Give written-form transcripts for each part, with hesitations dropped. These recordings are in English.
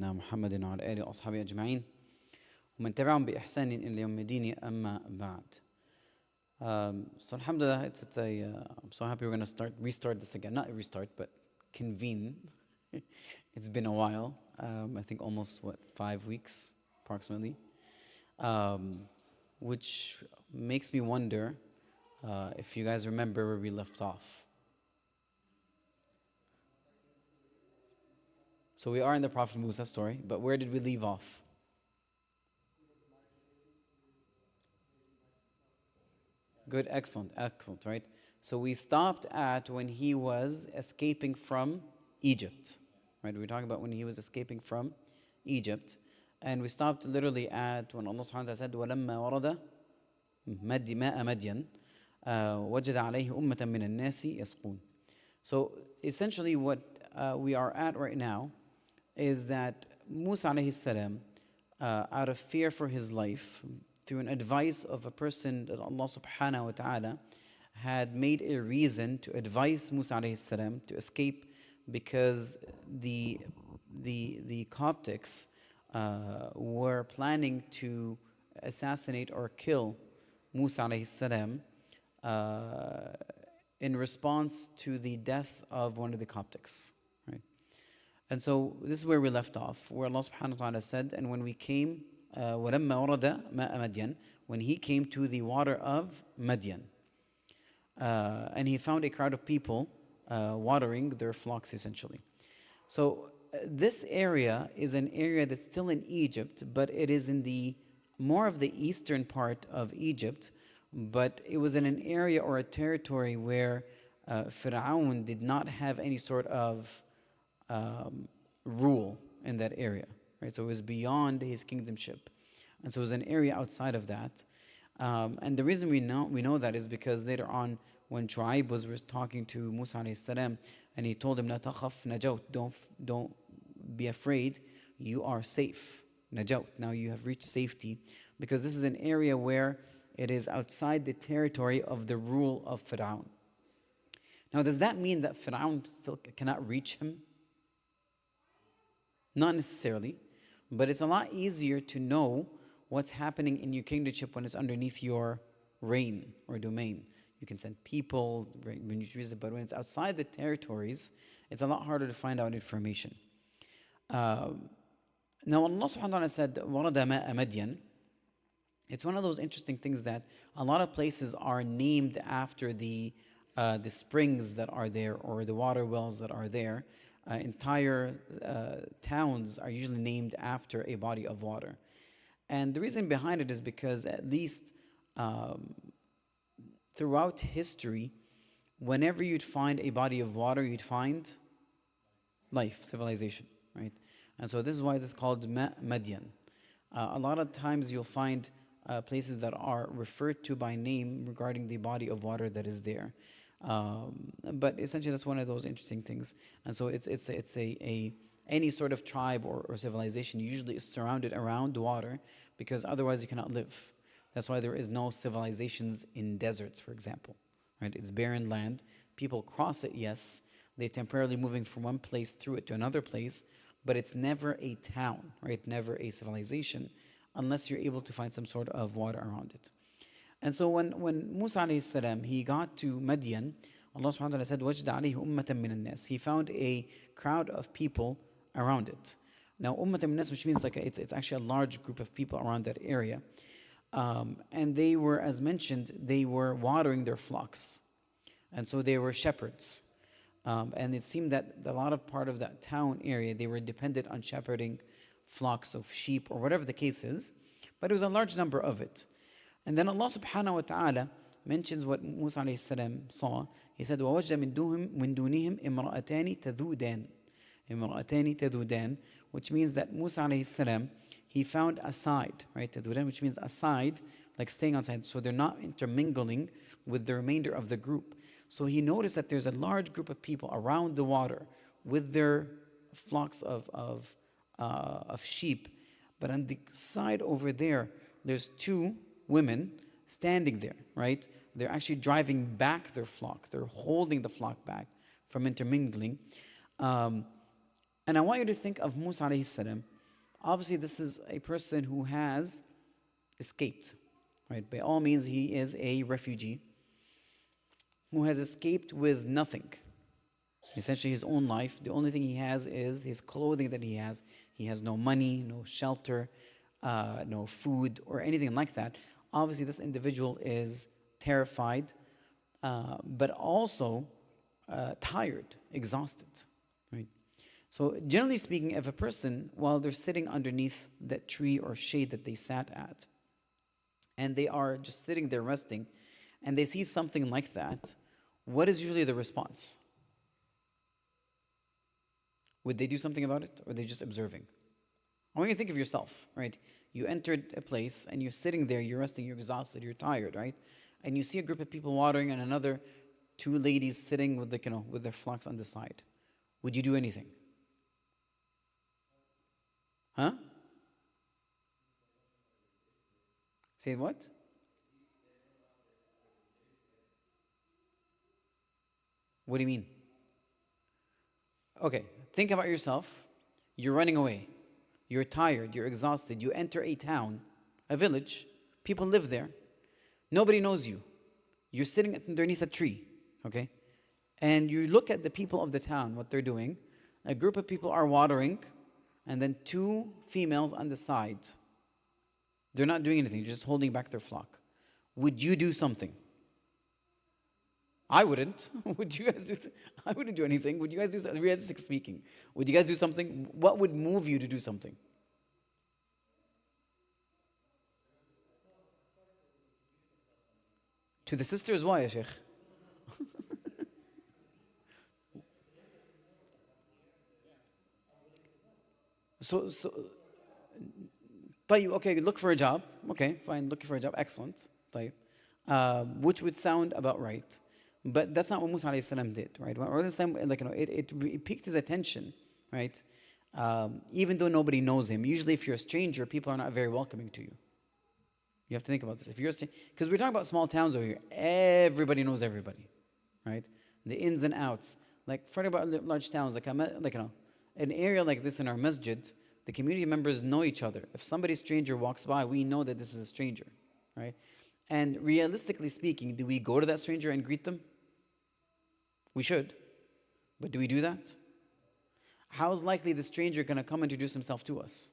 محمد وعلى آله وأصحابه أجمعين ومن تبعهم بإحسان إلى يوم الدين أما بعد. So alhamdulillah, I'm so happy we're going to restart this again. Not restart, but convene. It's been a while. I think almost, 5 weeks approximately. Which makes me wonder if you guys remember where we left off. So we are in the Prophet Musa story, but where did we leave off? Good, excellent, right? So we stopped at when he was escaping from Egypt, right? We were talking about when he was escaping from Egypt, and we stopped literally at when Allah subhanahu wa ta'ala said, وَلَمَّا وَرَدَ مَاءَ مَدْيَنَ وَجَدَ عَلَيْهِ أُمَّةً مِّنَ النَّاسِ يَسْقُونَ. So essentially what we are at right now is that Musa alayhi salam, out of fear for his life, through an advice of a person that Allah subhanahu wa ta'ala had made a reason to advise Musa alayhi salam to escape, because the Coptics were planning to assassinate or kill Musa alayhi salam in response to the death of one of the Coptics. Right? And so this is where we left off, where Allah subhanahu wa ta'ala said, and when we came, وَلَمَّا وَرَدَ مَاءَ مَدْيَنَ, when he came to the water of Madian, and he found a crowd of people watering their flocks essentially. So this area is an area that's still in Egypt, but it is in the more of the eastern part of Egypt, but it was in an area or a territory where Fir'aun did not have any sort of rule in that area, right? So it was beyond his kingdomship, and so it was an area outside of that. And the reason we know that is because later on, when Shu'aib was talking to Musa alayhi salam, and he told him, "La takhaf najawt," don't be afraid, you are safe. Najawt, now you have reached safety, because this is an area where it is outside the territory of the rule of Fir'aun. Now, does that mean that Fir'aun still cannot reach him? Not necessarily, but it's a lot easier to know what's happening in your kingdomship when it's underneath your reign or domain. You can send people, when you choose it, but when it's outside the territories, it's a lot harder to find out information. Now, Allah subhanahu wa ta'ala said, وَرَدَ مَاءَ مَدْيَنَ. It's one of those interesting things that a lot of places are named after the springs that are there, or the water wells that are there. Entire towns are usually named after a body of water. And the reason behind it is because, at least throughout history, whenever you'd find a body of water, you'd find life, civilization, right? And so this is why it's called Madian. A lot of times you'll find places that are referred to by name regarding the body of water that is there. But essentially that's one of those interesting things. And so it's any sort of tribe or civilization usually is surrounded around water, because otherwise you cannot live. That's why there is no civilizations in deserts, for example. Right? It's barren land. People cross it, yes. They're temporarily moving from one place through it to another place, but it's never a town, right? Never a civilization, unless you're able to find some sort of water around it. And so when Musa alayhi salam, he got to Madian, Allah subhanahu wa ta'ala said, وَجْدَ عَلَيْهِ أُمَّةً مِّنَ النَّاسِ. He found a crowd of people around it. Now, Ummatan min nas, which means it's actually a large group of people around that area. And they were, as mentioned, they were watering their flocks. And so they were shepherds. And it seemed that a lot of part of that town area, they were dependent on shepherding flocks of sheep or whatever the case is. But it was a large number of it. And then Allah subhanahu wa ta'ala mentions what Musa alayhi salam saw. He said, وَوَجْدَ مِن دُونِهِمْ إِمْرَأَتَانِ تَذُودَانِ. إِمْرَأَتَانِ تَذُودَانِ, which means that Musa alayhi salam, he found a side, right? Tadhudan, which means a side, like staying on side, so they're not intermingling with the remainder of the group. So he noticed that there's a large group of people around the water with their flocks of sheep. But on the side over there, there's two women standing there, right? They're actually driving back their flock. They're holding the flock back from intermingling. And I want you to think of Musa alayhi salam obviously this is a person who has escaped, right? By all means, he is a refugee who has escaped with nothing. Essentially, his own life. The only thing he has is his clothing that he has. He has no money, no shelter, no food, or anything like that. Obviously, this individual is terrified, but also tired, exhausted, right? So, generally speaking, if a person, while they're sitting underneath that tree or shade that they sat at, and they are just sitting there resting, and they see something like that, what is usually the response? Would they do something about it, or are they just observing? I want you to think of yourself, right? You entered a place, and you're sitting there, you're resting, you're exhausted, you're tired, right? And you see a group of people watering, and another two ladies sitting with with their flocks on the side. Would you do anything? Huh? Say what? What do you mean? Okay, think about yourself. You're running away. You're tired. You're exhausted. You enter a town, a village. People live there. Nobody knows you. You're sitting underneath a tree, okay? And you look at the people of the town, what they're doing. A group of people are watering, and then two females on the side. They're not doing anything, just holding back their flock. Would you do something? I wouldn't. Would you guys do? I wouldn't do anything. Would you guys do something? Realistically speaking, would you guys do something? What would move you to do something? To the sisters, why, ya Sheikh? So, طيب, okay, look for a job. Okay, fine, looking for a job. Excellent. طيب. Which would sound about right. But that's not what Musa alayhi salam did, right? It piqued his attention, right? Even though nobody knows him. Usually if you're a stranger, people are not very welcoming to you. You have to think about this. If you're because we're talking about small towns over here. Everybody knows everybody, right? The ins and outs. Like, forget about large towns, an area like this in our masjid, the community members know each other. If somebody stranger walks by, we know that this is a stranger, right? And realistically speaking, do we go to that stranger and greet them? We should. But do we do that? How is likely the stranger going to come introduce himself to us?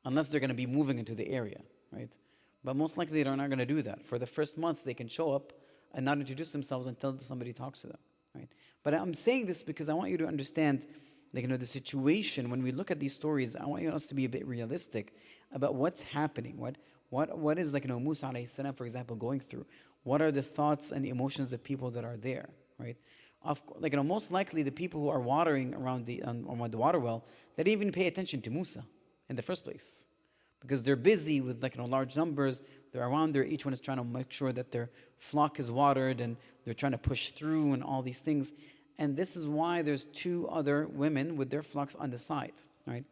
Unless they're going to be moving into the area, right? But most likely they're not going to do that. For the first month, they can show up and not introduce themselves until somebody talks to them, right? But I'm saying this because I want you to understand, the situation. When we look at these stories, I want us to be a bit realistic about what's happening. What is Musa alayhi salam, for example, going through? What are the thoughts and emotions of people that are there, right? Most likely the people who are watering around the water well, they didn't even pay attention to Musa in the first place, because they're busy with large numbers. They're around there. Each one is trying to make sure that their flock is watered, and they're trying to push through and all these things. And this is why there's two other women with their flocks on the side, right?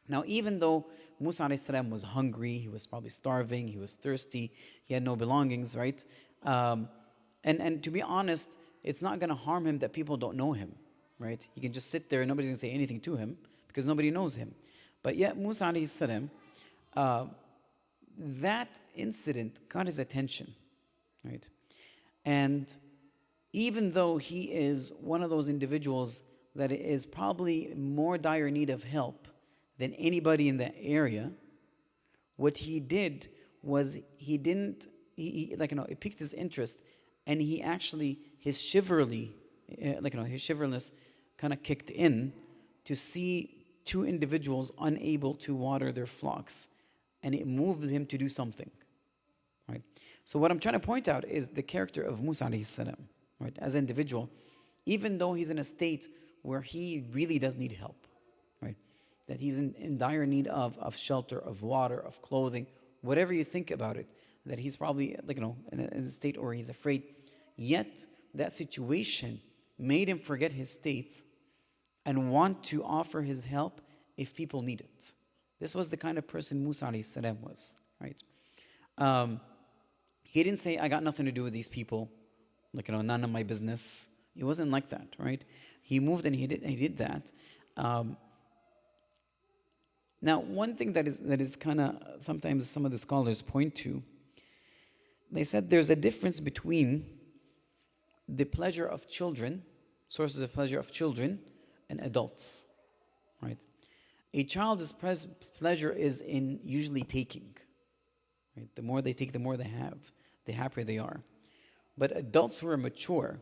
Now, even though Musa alayhi salam was hungry, he was probably starving, he was thirsty, he had no belongings, right? And to be honest, it's not going to harm him that people don't know him, right? He can just sit there and nobody's going to say anything to him because nobody knows him. But yet Musa alayhi salam, that incident got his attention, right? And even though he is one of those individuals that is probably more dire need of help than anybody in that area, what he did was it piqued his interest, and he actually, his chivalry, his chivalrousness kind of kicked in to see two individuals unable to water their flocks, and it moved him to do something, right? So what I'm trying to point out is the character of Musa alayhi salam, right? As an individual, even though he's in a state where he really does need help, right? That he's in dire need of shelter, of water, of clothing, whatever you think about it, that he's probably in a state where he's afraid. Yet that situation made him forget his state and want to offer his help if people need it. This was the kind of person Musa alayhi salam was, right? He didn't say, I got nothing to do with these people, none of my business. It wasn't like that, right? He moved and he did that. Now, one thing that is kind of sometimes some of the scholars point to, they said there's a difference between the pleasure of children, sources of pleasure of children, and adults, right? A child's pleasure is in usually taking, right? The more they take, the more they have, the happier they are. But adults who are mature,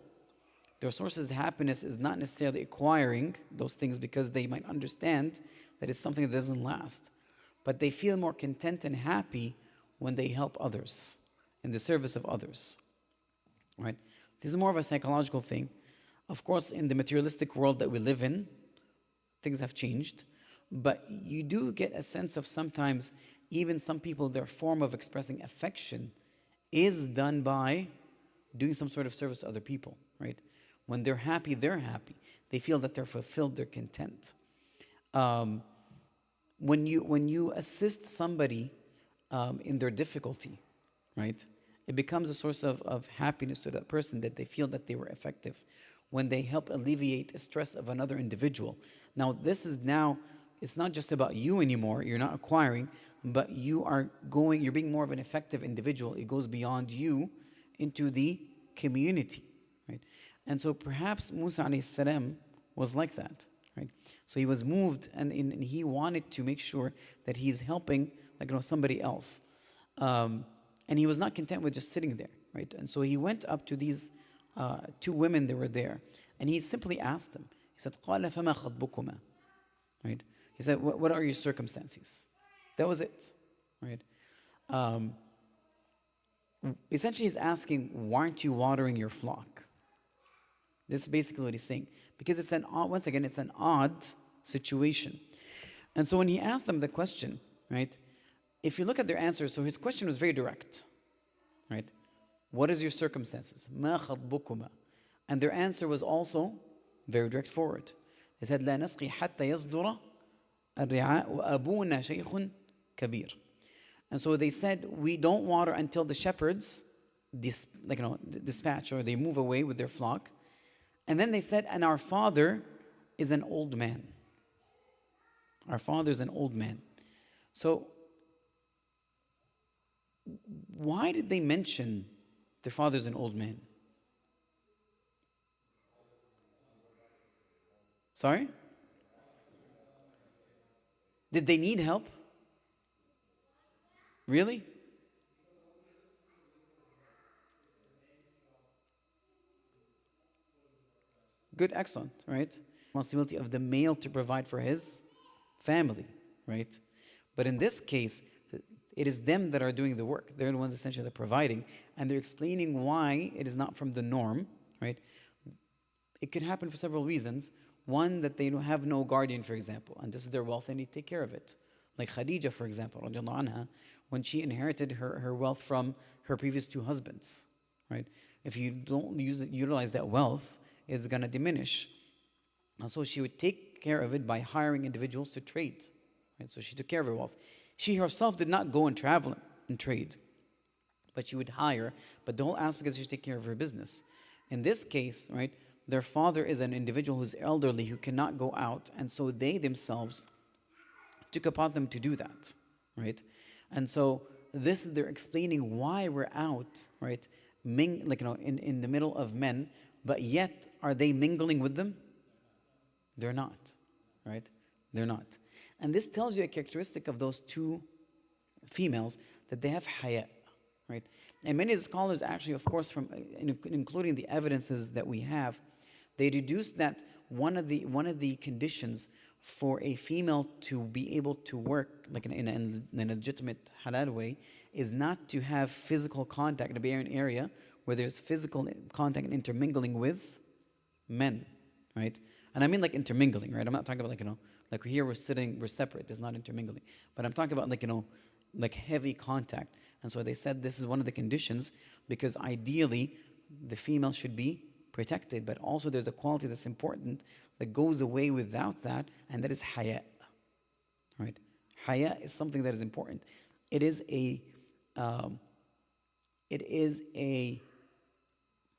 their sources of happiness is not necessarily acquiring those things because they might understand that it's something that doesn't last. But they feel more content and happy when they help others, in the service of others, right? This is more of a psychological thing. Of course, in the materialistic world that we live in, things have changed. But you do get a sense of sometimes, even some people, their form of expressing affection is done by doing some sort of service to other people, right? When they're happy, they're happy. They feel that they're fulfilled, they're content. When you assist somebody in their difficulty, right, it becomes a source of happiness to that person, that they feel that they were effective. When they help alleviate the stress of another individual. Now, it's not just about you anymore, you're not acquiring, but you're being more of an effective individual. It goes beyond you into the community, right? And so perhaps Musa alayhi salam was like that, right? So he was moved and he wanted to make sure that he's helping somebody else. And he was not content with just sitting there, right? And so he went up to these two women that were there, and he simply asked them. He said, قَالَ فَمَا خَطْبُكُمَا, right? He said, what are your circumstances? That was it, right? Essentially, he's asking, why aren't you watering your flock? This is basically what he's saying. Because it's an odd situation. And so when he asked them the question, right, if you look at their answers, so his question was very direct, right? What is your circumstances? مَا خَطْبُكُمَا. And their answer was also very direct forward. They said, لَا نَسْقِي حَتَّى يَصْدُرَ الرِّعَاءُ وَأَبُونَا شَيْخٌ كَبِيرٌ. And so they said, we don't water until the shepherds dispatch, or they move away with their flock. And then they said, and our father is an old man. Our father is an old man. So why did they mention their father's an old man? Sorry? Did they need help? Really? Good, excellent, right? Responsibility of the male to provide for his family, right? But in this case, it is them that are doing the work. They're the ones essentially that are providing, and they're explaining why it is not from the norm, right? It could happen for several reasons. One, that they have no guardian, for example, and this is their wealth, and they take care of it. Like Khadija, for example, radiallahu anha, when she inherited her wealth from her previous two husbands, right? If you don't utilize that wealth, it's going to diminish. And so she would take care of it by hiring individuals to trade, right? So she took care of her wealth. She herself did not go and travel and trade, but she would hire. But the whole aspect is she take care of her business. In this case, right, their father is an individual who's elderly, who cannot go out, and so they themselves took upon them to do that, right? And so they're explaining why we're out, right? In the middle of men, but yet are they mingling with them? They're not, right? They're not. And this tells you a characteristic of those two females, that they have haya, right? And many of the scholars actually, of course, including the evidences that we have, they deduce that one of the conditions for a female to be able to work in a legitimate halal way is not to have physical contact, to be in an area where there's physical contact and intermingling with men, right? And I mean intermingling, right? I'm not talking about like here we're sitting, we're separate, there's not intermingling. But I'm talking about heavy contact. And so they said this is one of the conditions, because ideally the female should be protected, but also there's a quality that's important that goes away without that, and that is haya, right? Haya is something that is important. It is a,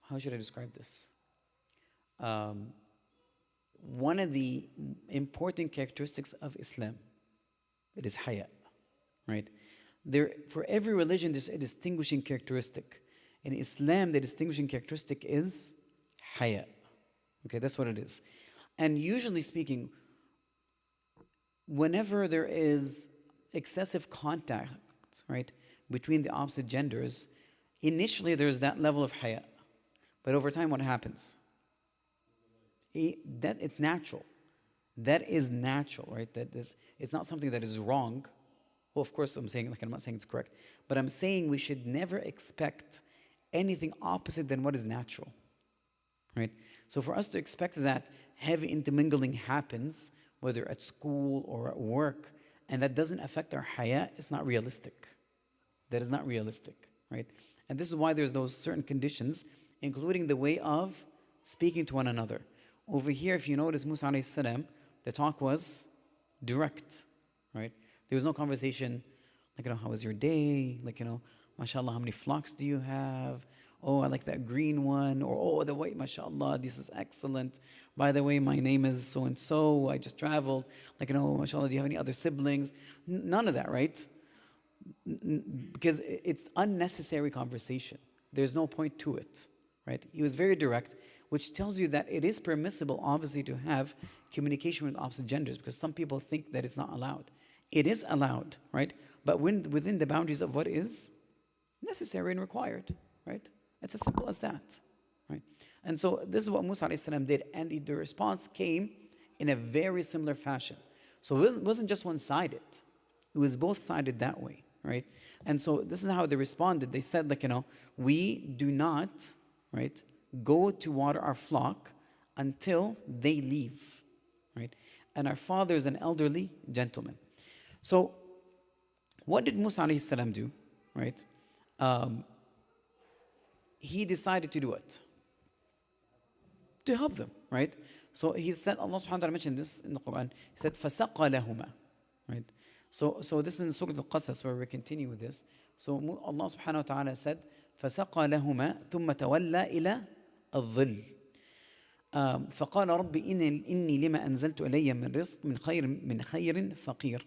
how should I describe this? One of the important characteristics of Islam. It is haya, right? For every religion, there's a distinguishing characteristic. In Islam, the distinguishing characteristic is haya. Okay, that's what it is. And usually speaking, whenever there is excessive contact, right, between the opposite genders, initially there's that level of haya. But over time, what happens? It's natural. That is natural, right? It's not something that is wrong. Well, of course, I'm not saying it's correct, but I'm saying we should never expect anything opposite than what is natural, right? So for us to expect that heavy intermingling happens, whether at school or at work, and that doesn't affect our haya, it's not realistic. That is not realistic, right? And this is why there's those certain conditions, including the way of speaking to one another. Over here, if you notice, Musa alayhi salam, the talk was direct, right? There was no conversation like, how was your day? Like, mashallah, how many flocks do you have? Oh, I like that green one. Or, oh, the white, mashallah, this is excellent. By the way, my name is so-and-so. I just traveled. Like, mashallah, do you have any other siblings? None of that, right? Because it's unnecessary conversation. There's no point to it, right? He was very direct, which tells you that it is permissible, obviously, to have communication with opposite genders, because some people think that it's not allowed. It is allowed, right? But within the boundaries of what is necessary and required, right? It's as simple as that, right? And so this is what Musa alayhi salam did, and the response came in a very similar fashion. So it wasn't just one-sided. It was both-sided that way, right? And so this is how they responded. They said, we do not, right, go to water our flock until they leave, right? And our father is an elderly gentleman. So what did Musa alayhi salam do, right? He decided to do it. To help them, right? So he said, Allah subhanahu wa ta'ala mentioned this in the Quran. He said, فَسَقَى لَهُمَا, right? So this is in Surah Al-Qasas where we continue with this. So Allah subhanahu wa ta'ala said, فَسَقَى لَهُمَا ثُمَّ تَوَلَّى إِلَى الظِّلِّ فقال رب إني لما أنزلت إلي من رزق من خير فقير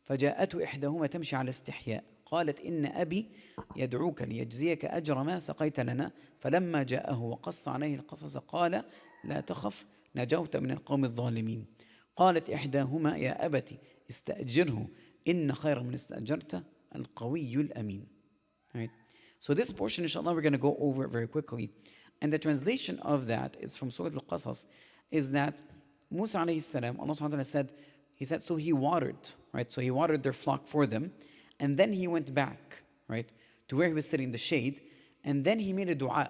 فجاءته إحداهما تمشي على استحياء قالت إن أبي يدعوك ليجزيك أجر ما سقيت لنا فلما جاءه وقص عليه القصص قال لا تخف نجوت من القوم الظالمين قالت إحداهما يا أبت استأجره إن خير من استأجرت القوي الأمين. Right? So this portion, inshallah, we're going to go over it very quickly. And the translation of that is from Surah Al-Qasas, is that Musa alayhi salam, Allah subhanahu wa ta'ala said, so he watered, right? So he watered their flock for them. And then he went back, right, to where he was sitting in the shade. And then he made a dua.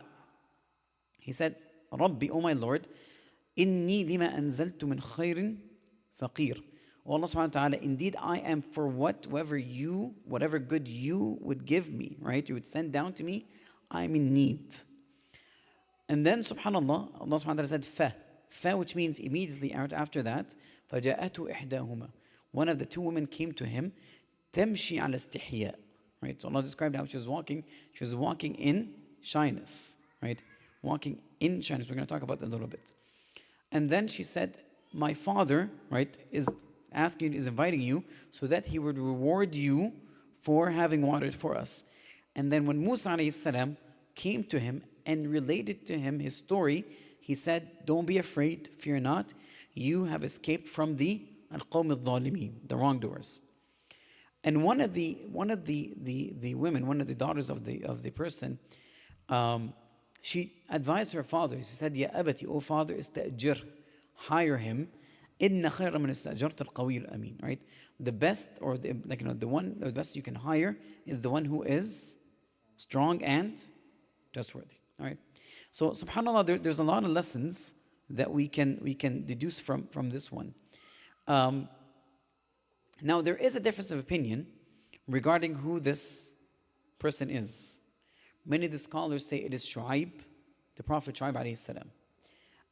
He said, Rabbi, oh my Lord, inni lima anzaltu min khairin faqir. Oh Allah subhanahu wa ta'ala, indeed I am for whatever good you would give me, right? You would send down to me, I'm in need. And then subhanallah, Allah subhanahu wa ta'ala said, fa, which means immediately after that, فَجَاءَتُ إِحْدَاهُمَا. One of the two women came to him, تَمْشِي عَلَى اسْتِحْيَاء. Right? So Allah described how she was walking. She was walking in shyness, right? Walking in shyness. We're going to talk about that a little bit. And then she said, my father, right, is inviting you so that he would reward you for having watered for us. And then when Musa alayhi salam came to him and related to him his story, he said, don't be afraid, fear not. You have escaped from the al-qawm al-zalimin, the wrongdoers. And one of the women, one of the daughters of the person, she advised her father. She said, Ya abati, O father, ista'jir, hire him. Inna khayra man istajarta al-qawi al-amin. Right? The best, or the best you can hire is the one who is strong and trustworthy. All right. So subhanallah, there's a lot of lessons that we can deduce from this one. Now there is a difference of opinion regarding who this person is. Many of the scholars say it is Shu'aib, the Prophet Shu'aib alayhi salam.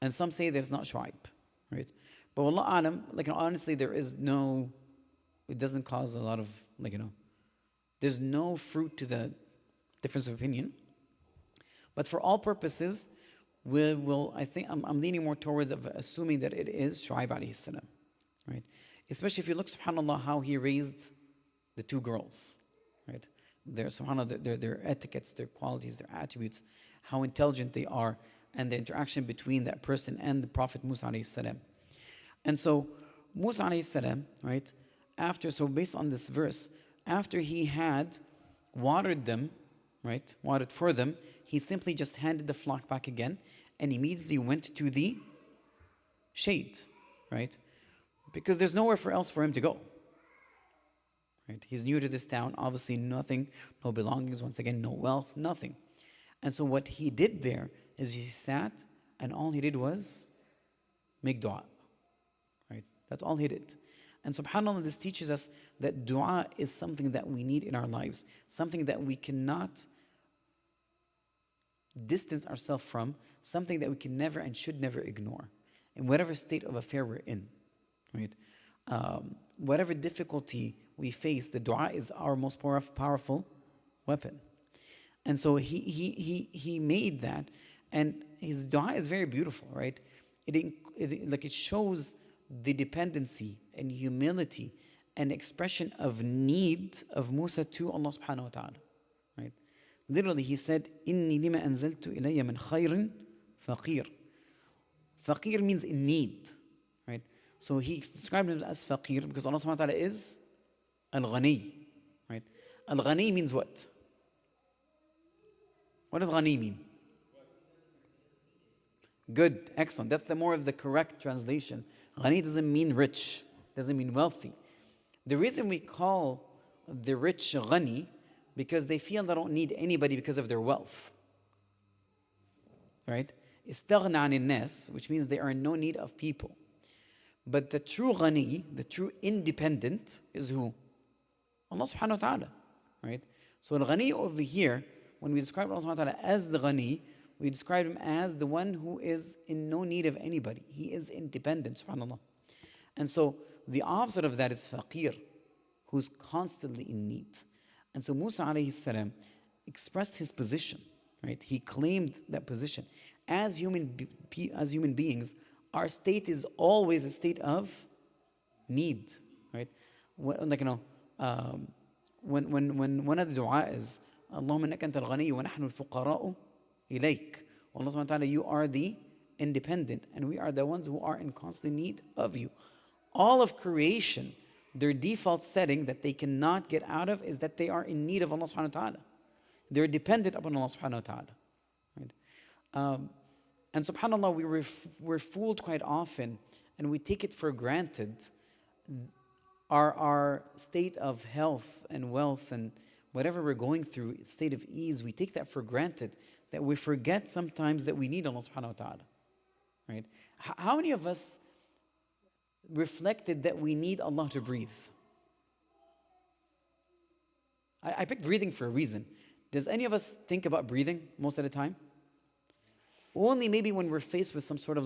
And some say that it's not Shu'aib. Right? But wallah alam, honestly, it doesn't cause a lot of, there's no fruit to the difference of opinion. But for all purposes, I'm leaning more towards assuming that it is Shu'aib alayhi salam. Right? Especially if you look, subhanAllah, how he raised the two girls, right? Their, subhanAllah, their etiquettes, their qualities, their attributes, how intelligent they are, and the interaction between that person and the Prophet Musa alayhi salam. And so, Musa alayhi salam, right, so based on this verse, after he had watered them, right, watered for them, he simply just handed the flock back again and immediately went to the shade, right? Because there's nowhere else for him to go. Right? He's new to this town, obviously nothing, no belongings, once again, no wealth, nothing. And so what he did there is he sat and all he did was make dua. Right? That's all he did. And subhanAllah, this teaches us that dua is something that we need in our lives, something that we cannot distance ourselves from, something that we can never and should never ignore in whatever state of affair we're in. Right? Whatever difficulty we face, the dua is our most powerful weapon. And so he made that, and his dua is very beautiful, right? It shows the dependency and humility and expression of need of Musa to Allah subhanahu wa ta'ala. Right? Literally, he said, "Inni lima anzaltu ilayya min khayrin faqir." Faqir means in need. Right? So he described him as faqir because Allah subhanahu wa ta'ala is al-ghani. Right? Al-ghani means what? What does ghani mean? Good, excellent. That's the more of the correct translation. Ghani doesn't mean rich, doesn't mean wealthy. The reason we call the rich ghani, because they feel they don't need anybody because of their wealth. Right? Istaghna anil nas, which means they are in no need of people. But the true ghani, the true independent, is who? Allah subhanahu wa ta'ala. Right? So al-ghani over here, when we describe Allah subhanahu wa ta'ala as the ghani, we describe him as the one who is in no need of anybody. He is independent, subhanAllah. And so the opposite of that is faqir, who's constantly in need. And so Musa alayhi salam expressed his position, right? He claimed that position. As human beings, our state is always a state of need, right? When one of the dua is, Allahumma innaka anta al-ghani wa nahnu al-fuqara'u ilayk. Allah subhanahu wa ta'ala, you are the independent, and we are the ones who are in constant need of you. All of creation, their default setting that they cannot get out of is that they are in need of Allah subhanahu wa ta'ala. They're dependent upon Allah subhanahu wa ta'ala. Right? And subhanAllah, we're fooled quite often, and we take it for granted, our state of health and wealth and whatever we're going through, state of ease, we take that for granted, that we forget sometimes that we need Allah subhanahu wa ta'ala. Right? How many of us reflected that we need Allah to breathe? I picked breathing for a reason. Does any of us think about breathing most of the time? Only maybe when we're faced with some sort of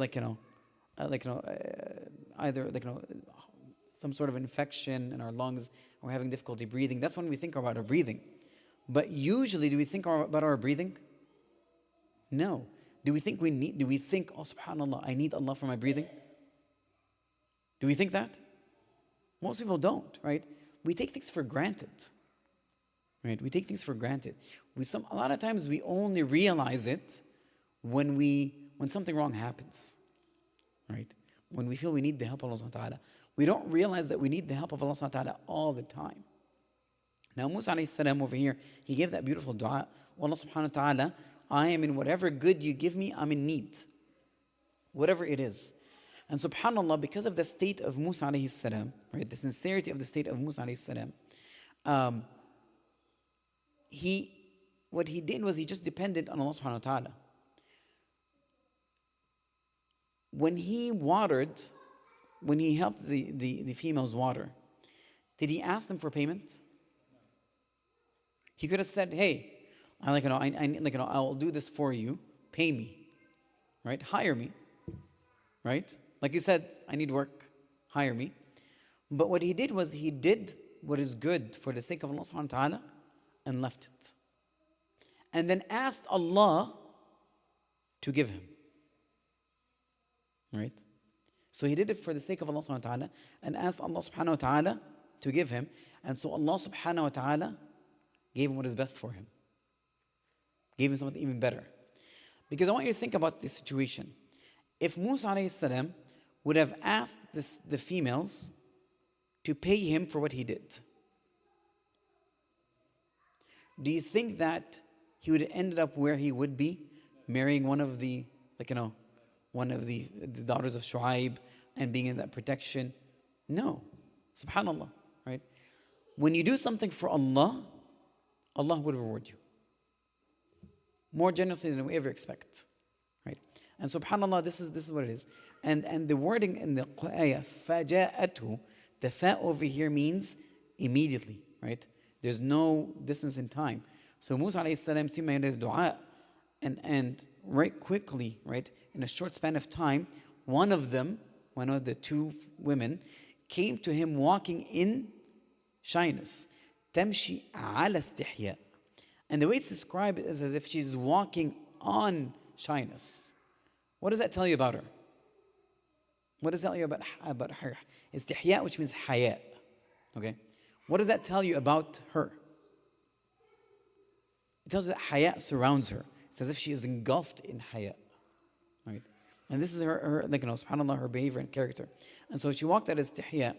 some sort of infection in our lungs, or we're having difficulty breathing. That's when we think about our breathing. But usually, do we think about our breathing? No. Do we think, oh subhanAllah, I need Allah for my breathing? Do we think that? Most people don't, right? We take things for granted. Right? We take things for granted. A lot of times we only realize it when something wrong happens. Right? When we feel we need the help of Allah subhanahu wa ta'ala. We don't realize that we need the help of Allah subhanahu wa ta'ala all the time. Now Musa alayhi salam over here, he gave that beautiful dua. Allah subhanahu wa ta'ala, I am in whatever good you give me, I'm in need. Whatever it is. And subhanAllah, because of the state of Musa alayhi salam, right, the sincerity of the state of Musa alayhi salam, what he did was he just depended on Allah subhanahu wa ta'ala. When he helped the females water, did he ask them for payment? He could have said, hey, I'll do this for you, pay me, right? Hire me, right? Like you said, I need work, hire me. But what he did was he did what is good for the sake of Allah subhanahu wa ta'ala and left it. And then asked Allah to give him. Right? So he did it for the sake of Allah subhanahu wa ta'ala and asked Allah subhanahu wa ta'ala to give him. And so Allah subhanahu wa ta'ala gave him what is best for him. Gave him something even better. Because I want you to think about this situation. If Musa alayhi salam would have asked the females to pay him for what he did, do you think that he would have ended up where he would be, marrying one of the, one of the daughters of Shu'aib and being in that protection? No. Subhanallah, right? When you do something for Allah, Allah will reward you more generously than we ever expect, right? And subhanallah, this is what it is. And the wording in the ayah, فَجَاءَتْهُ, the fa over here means immediately, right? There's no distance in time. So Musa alayhi salam made dua, and right quickly, right, in a short span of time, one of the two women, came to him walking in shyness. تمشي على استحياء. And the way it's described is as if she's walking on shyness. What does that tell you about her? What does that tell you about her? Istihya, which means haya. Okay? What does that tell you about her? It tells you that haya surrounds her. It's as if she is engulfed in haya. Right? And this is her subhanAllah, her behavior and character. And so she walked at istihya.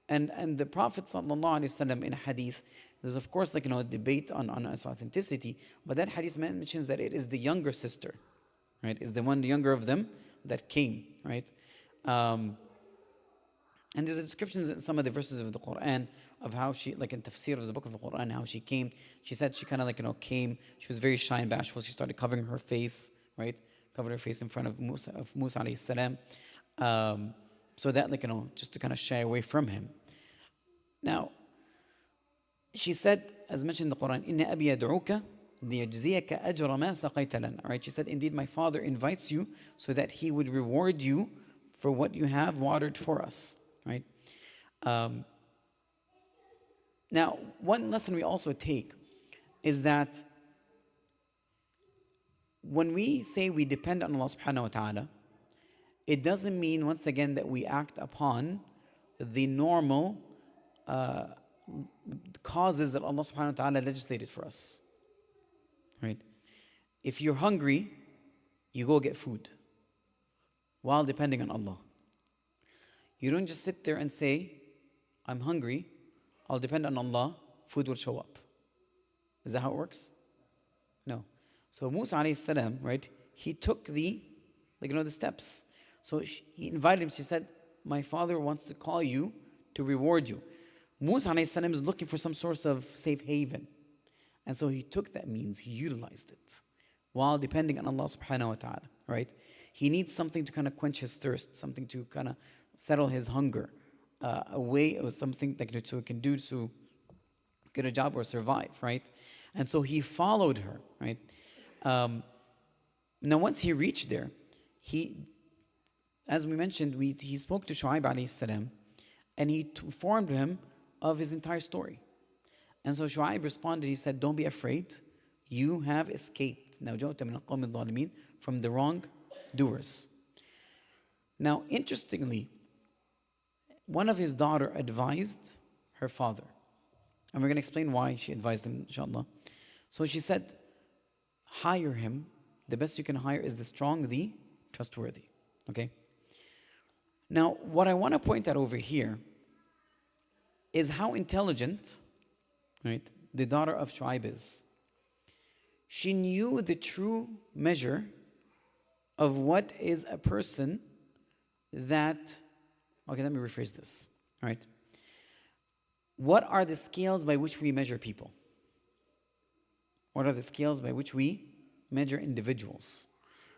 And the Prophet ﷺ in a hadith, there's of course a debate on its authenticity, but that hadith mentions that it is the younger sister, right? Is the one younger of them that came, right? And there's descriptions in some of the verses of the Quran of how she, in tafsir of the book of the Quran, how she came. She said she kind of came. She was very shy and bashful. She started covering her face, right? Covered her face in front of Musa alayhi salam. So that, just to kind of shy away from him. Now, she said, as mentioned in the Quran, إِنَّ أَبِي يَدْعُوكَ لِيَجْزِيَكَ أَجْرَ مَا سَقَيْتَ لَنَا. Right? She said, indeed, my father invites you so that he would reward you for what you have watered for us. Right? Now, one lesson we also take is that when we say we depend on Allah subhanahu wa ta'ala, it doesn't mean, once again, that we act upon the normal causes that Allah subhanahu wa ta'ala legislated for us. Right? If you're hungry, you go get food while depending on Allah. You don't just sit there and say, I'm hungry, I'll depend on Allah, food will show up. Is that how it works? No. So Musa alayhi salam, right, he took the steps. So he invited him. She said, my father wants to call you to reward you. Musa alayhi salam is looking for some source of safe haven. And so he took that means, he utilized it while depending on Allah subhanahu wa ta'ala, right? He needs something to kind of quench his thirst, something to kind of settle his hunger, a way or something that he can do to get a job or survive, right? And so he followed her, right? Now once he reached there, as we mentioned, he spoke to Shu'aib alayhi salam, and he informed him of his entire story. And so Shu'aib responded, he said, don't be afraid, you have escaped from the wrongdoers. Now, interestingly, one of his daughter advised her father. And we're going to explain why she advised him, inshallah. So she said, hire him. The best you can hire is the strong, the trustworthy. Okay? Now, what I want to point out over here is how intelligent, right, the daughter of Shu'aib is. She knew the true measure of what is a person that, okay, let me rephrase this, all right? What are the scales by which we measure people? What are the scales by which we measure individuals?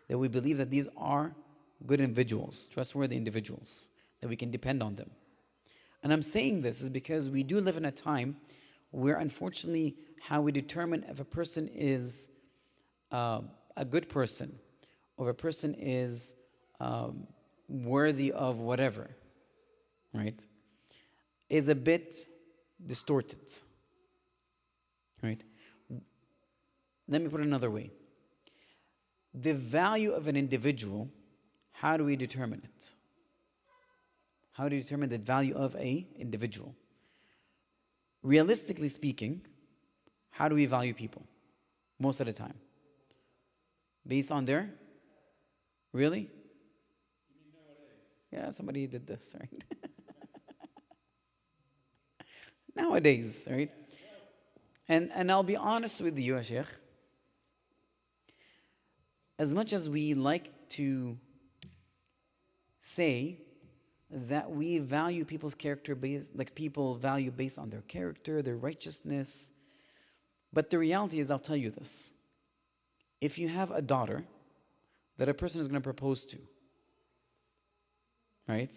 That we believe that these are good individuals, trustworthy individuals, that we can depend on them. And I'm saying this is because we do live in a time where, unfortunately, how we determine if a person is a good person or a person is worthy of whatever, right, is a bit distorted, right? Let me put it another way. The value of an individual, how do we determine it? How do you determine the value of a individual? Realistically speaking, how do we value people most of the time? Based on their, really? Yeah, somebody did this, right? Nowadays, right? And I'll be honest with you, Sheikh. As much as we like to say that we value people's character based, like people value based on their character, their righteousness. But the reality is, I'll tell you this. If you have a daughter that a person is going to propose to, right?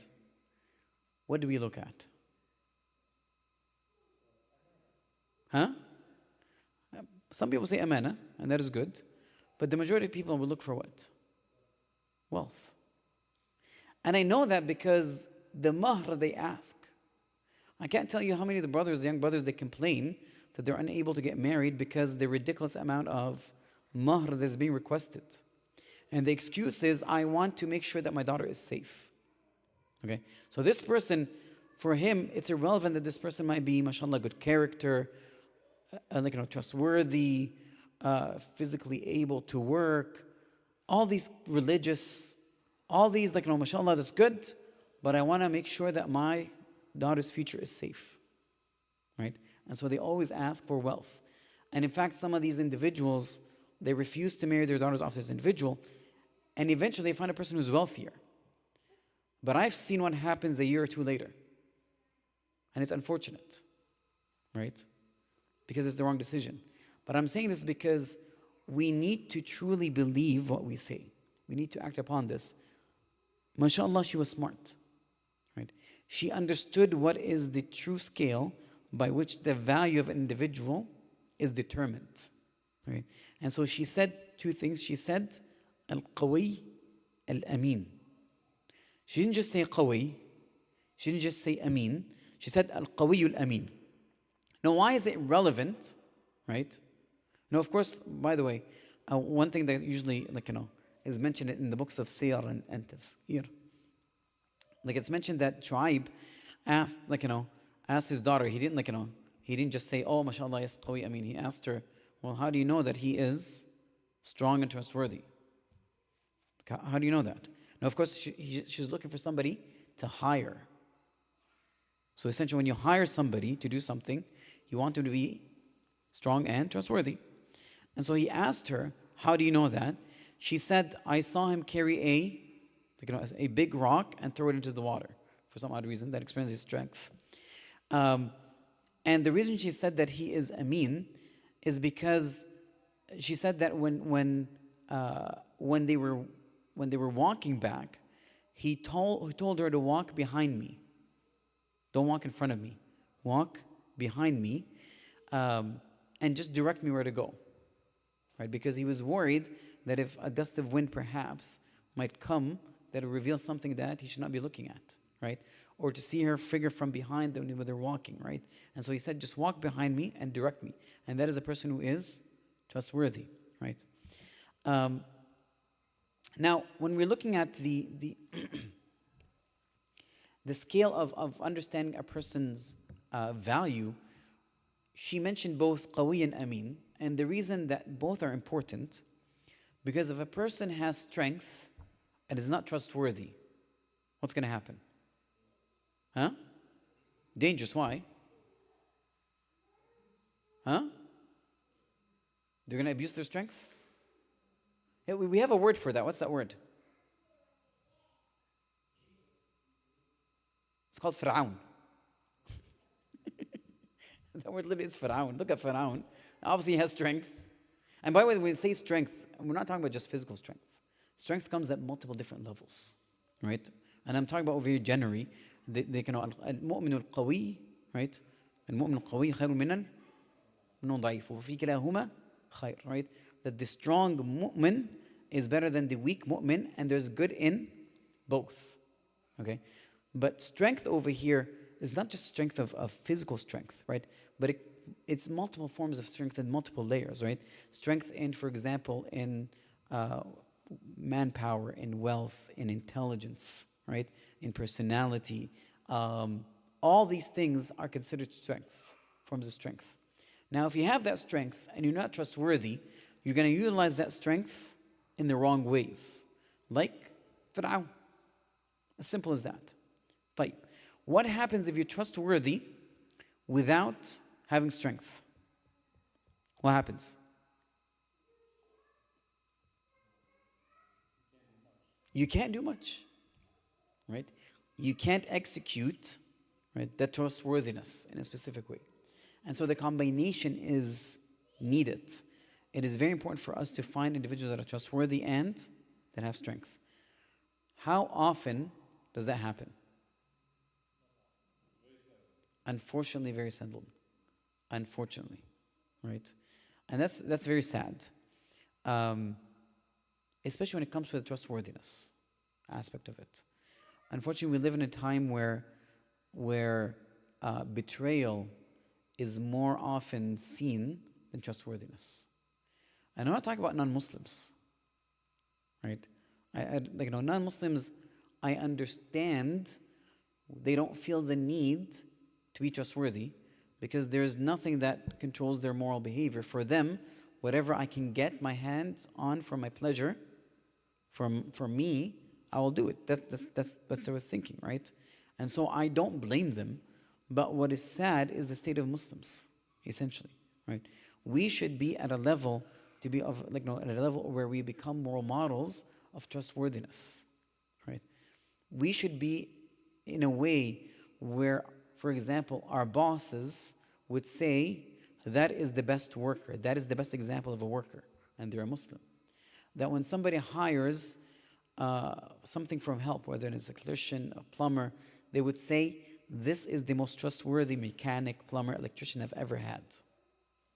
What do we look at? Huh? Some people say amana, and that is good. But the majority of people will look for what? Wealth. And I know that because the mahr they ask. I can't tell you how many of the brothers, the young brothers, they complain that they're unable to get married because the ridiculous amount of mahr that's being requested. And the excuse is, I want to make sure that my daughter is safe. Okay? So this person, for him, it's irrelevant that this person might be, mashallah, good character, trustworthy, physically able to work, all these religious, all these, mashallah, that's good, but I want to make sure that my daughter's future is safe, right? And so they always ask for wealth. And in fact, some of these individuals, they refuse to marry their daughters off this individual, and eventually they find a person who's wealthier. But I've seen what happens a year or two later. And it's unfortunate, right? Because it's the wrong decision. But I'm saying this because we need to truly believe what we say. We need to act upon this. MashaAllah, she was smart, right? She understood what is the true scale by which the value of an individual is determined, right? And so she said two things. She said, Al-Qawi, Al-Amin. She didn't just say Qawi. She didn't just say Amin. She said Al-Qawi Al-Amin. Now, why is it relevant, right? Now, of course, by the way, one thing that usually, is mentioned in the books of Siyar and Tafsir. Like it's mentioned that Shu'aib asked, asked his daughter. He didn't just say, oh, mashallah, yes, qawi. I mean, he asked her, well, how do you know that he is strong and trustworthy? How do you know that? Now, of course, she's looking for somebody to hire. So essentially, when you hire somebody to do something, you want them to be strong and trustworthy. And so he asked her, how do you know that? She said, I saw him carry a big rock and throw it into the water. For some odd reason, that explains his strength. And the reason she said that he is Amin is because she said that when they were walking back, he told her to walk behind me. Don't walk in front of me. Walk behind me, and just direct me where to go. Right? Because he was worried that if a gust of wind perhaps might come, that will reveal something that he should not be looking at, right? Or to see her figure from behind them when they're walking, right? And so he said, just walk behind me and direct me. And that is a person who is trustworthy, right? Now, when we're looking at the the scale of understanding a person's value, she mentioned both qawi and amin. And the reason that both are important, because if a person has strength and is not trustworthy, what's going to happen? Huh? Dangerous. Why? Huh? They're going to abuse their strength? Yeah, we have a word for that. What's that word? It's called Fir'aun. That word literally is Fir'aun. Look at Fir'aun. Obviously, he has strength. And by the way, when we say strength, we're not talking about just physical strength. Strength comes at multiple different levels, right? And I'm talking about over here generally. They can al-mu'min al-qawi, right? Al-mu'min al-qawi khayrun min al-da'if. Wa fi kilahuma khayr, right? That the strong mu'min is better than the weak mu'min, and there's good in both, okay? But strength over here is not just strength of physical strength, right? But it's multiple forms of strength and multiple layers, right? Strength in, for example, in manpower, in wealth, in intelligence, right? In personality, All these things are considered strength, forms of strength. Now, if you have that strength and you're not trustworthy, you're going to utilize that strength in the wrong ways. Like Fir'aun. As simple as that. طيب. What happens if you're trustworthy without having strength? What happens? You can't do much, right? You can't execute, right, that trustworthiness in a specific way. And so the combination is needed. It is very important for us to find individuals that are trustworthy and that have strength. How often does that happen? Unfortunately, very seldom. Unfortunately, right? And that's very sad. Especially when it comes to the trustworthiness aspect of it. Unfortunately, we live in a time where betrayal is more often seen than trustworthiness. And I'm not talking about non-Muslims, right? Non-Muslims, I understand they don't feel the need to be trustworthy because there's nothing that controls their moral behavior. For them, whatever I can get my hands on for my pleasure, for me, I will do it. That's their thinking, right? And so I don't blame them. But what is sad is the state of Muslims, essentially, right? We should be at a level at a level where we become moral models of trustworthiness, right? We should be in a way where, for example, our bosses would say that is the best worker, that is the best example of a worker, and they're a Muslim. That when somebody hires something from help, whether it's an electrician, a plumber, they would say, this is the most trustworthy mechanic, plumber, electrician I've ever had.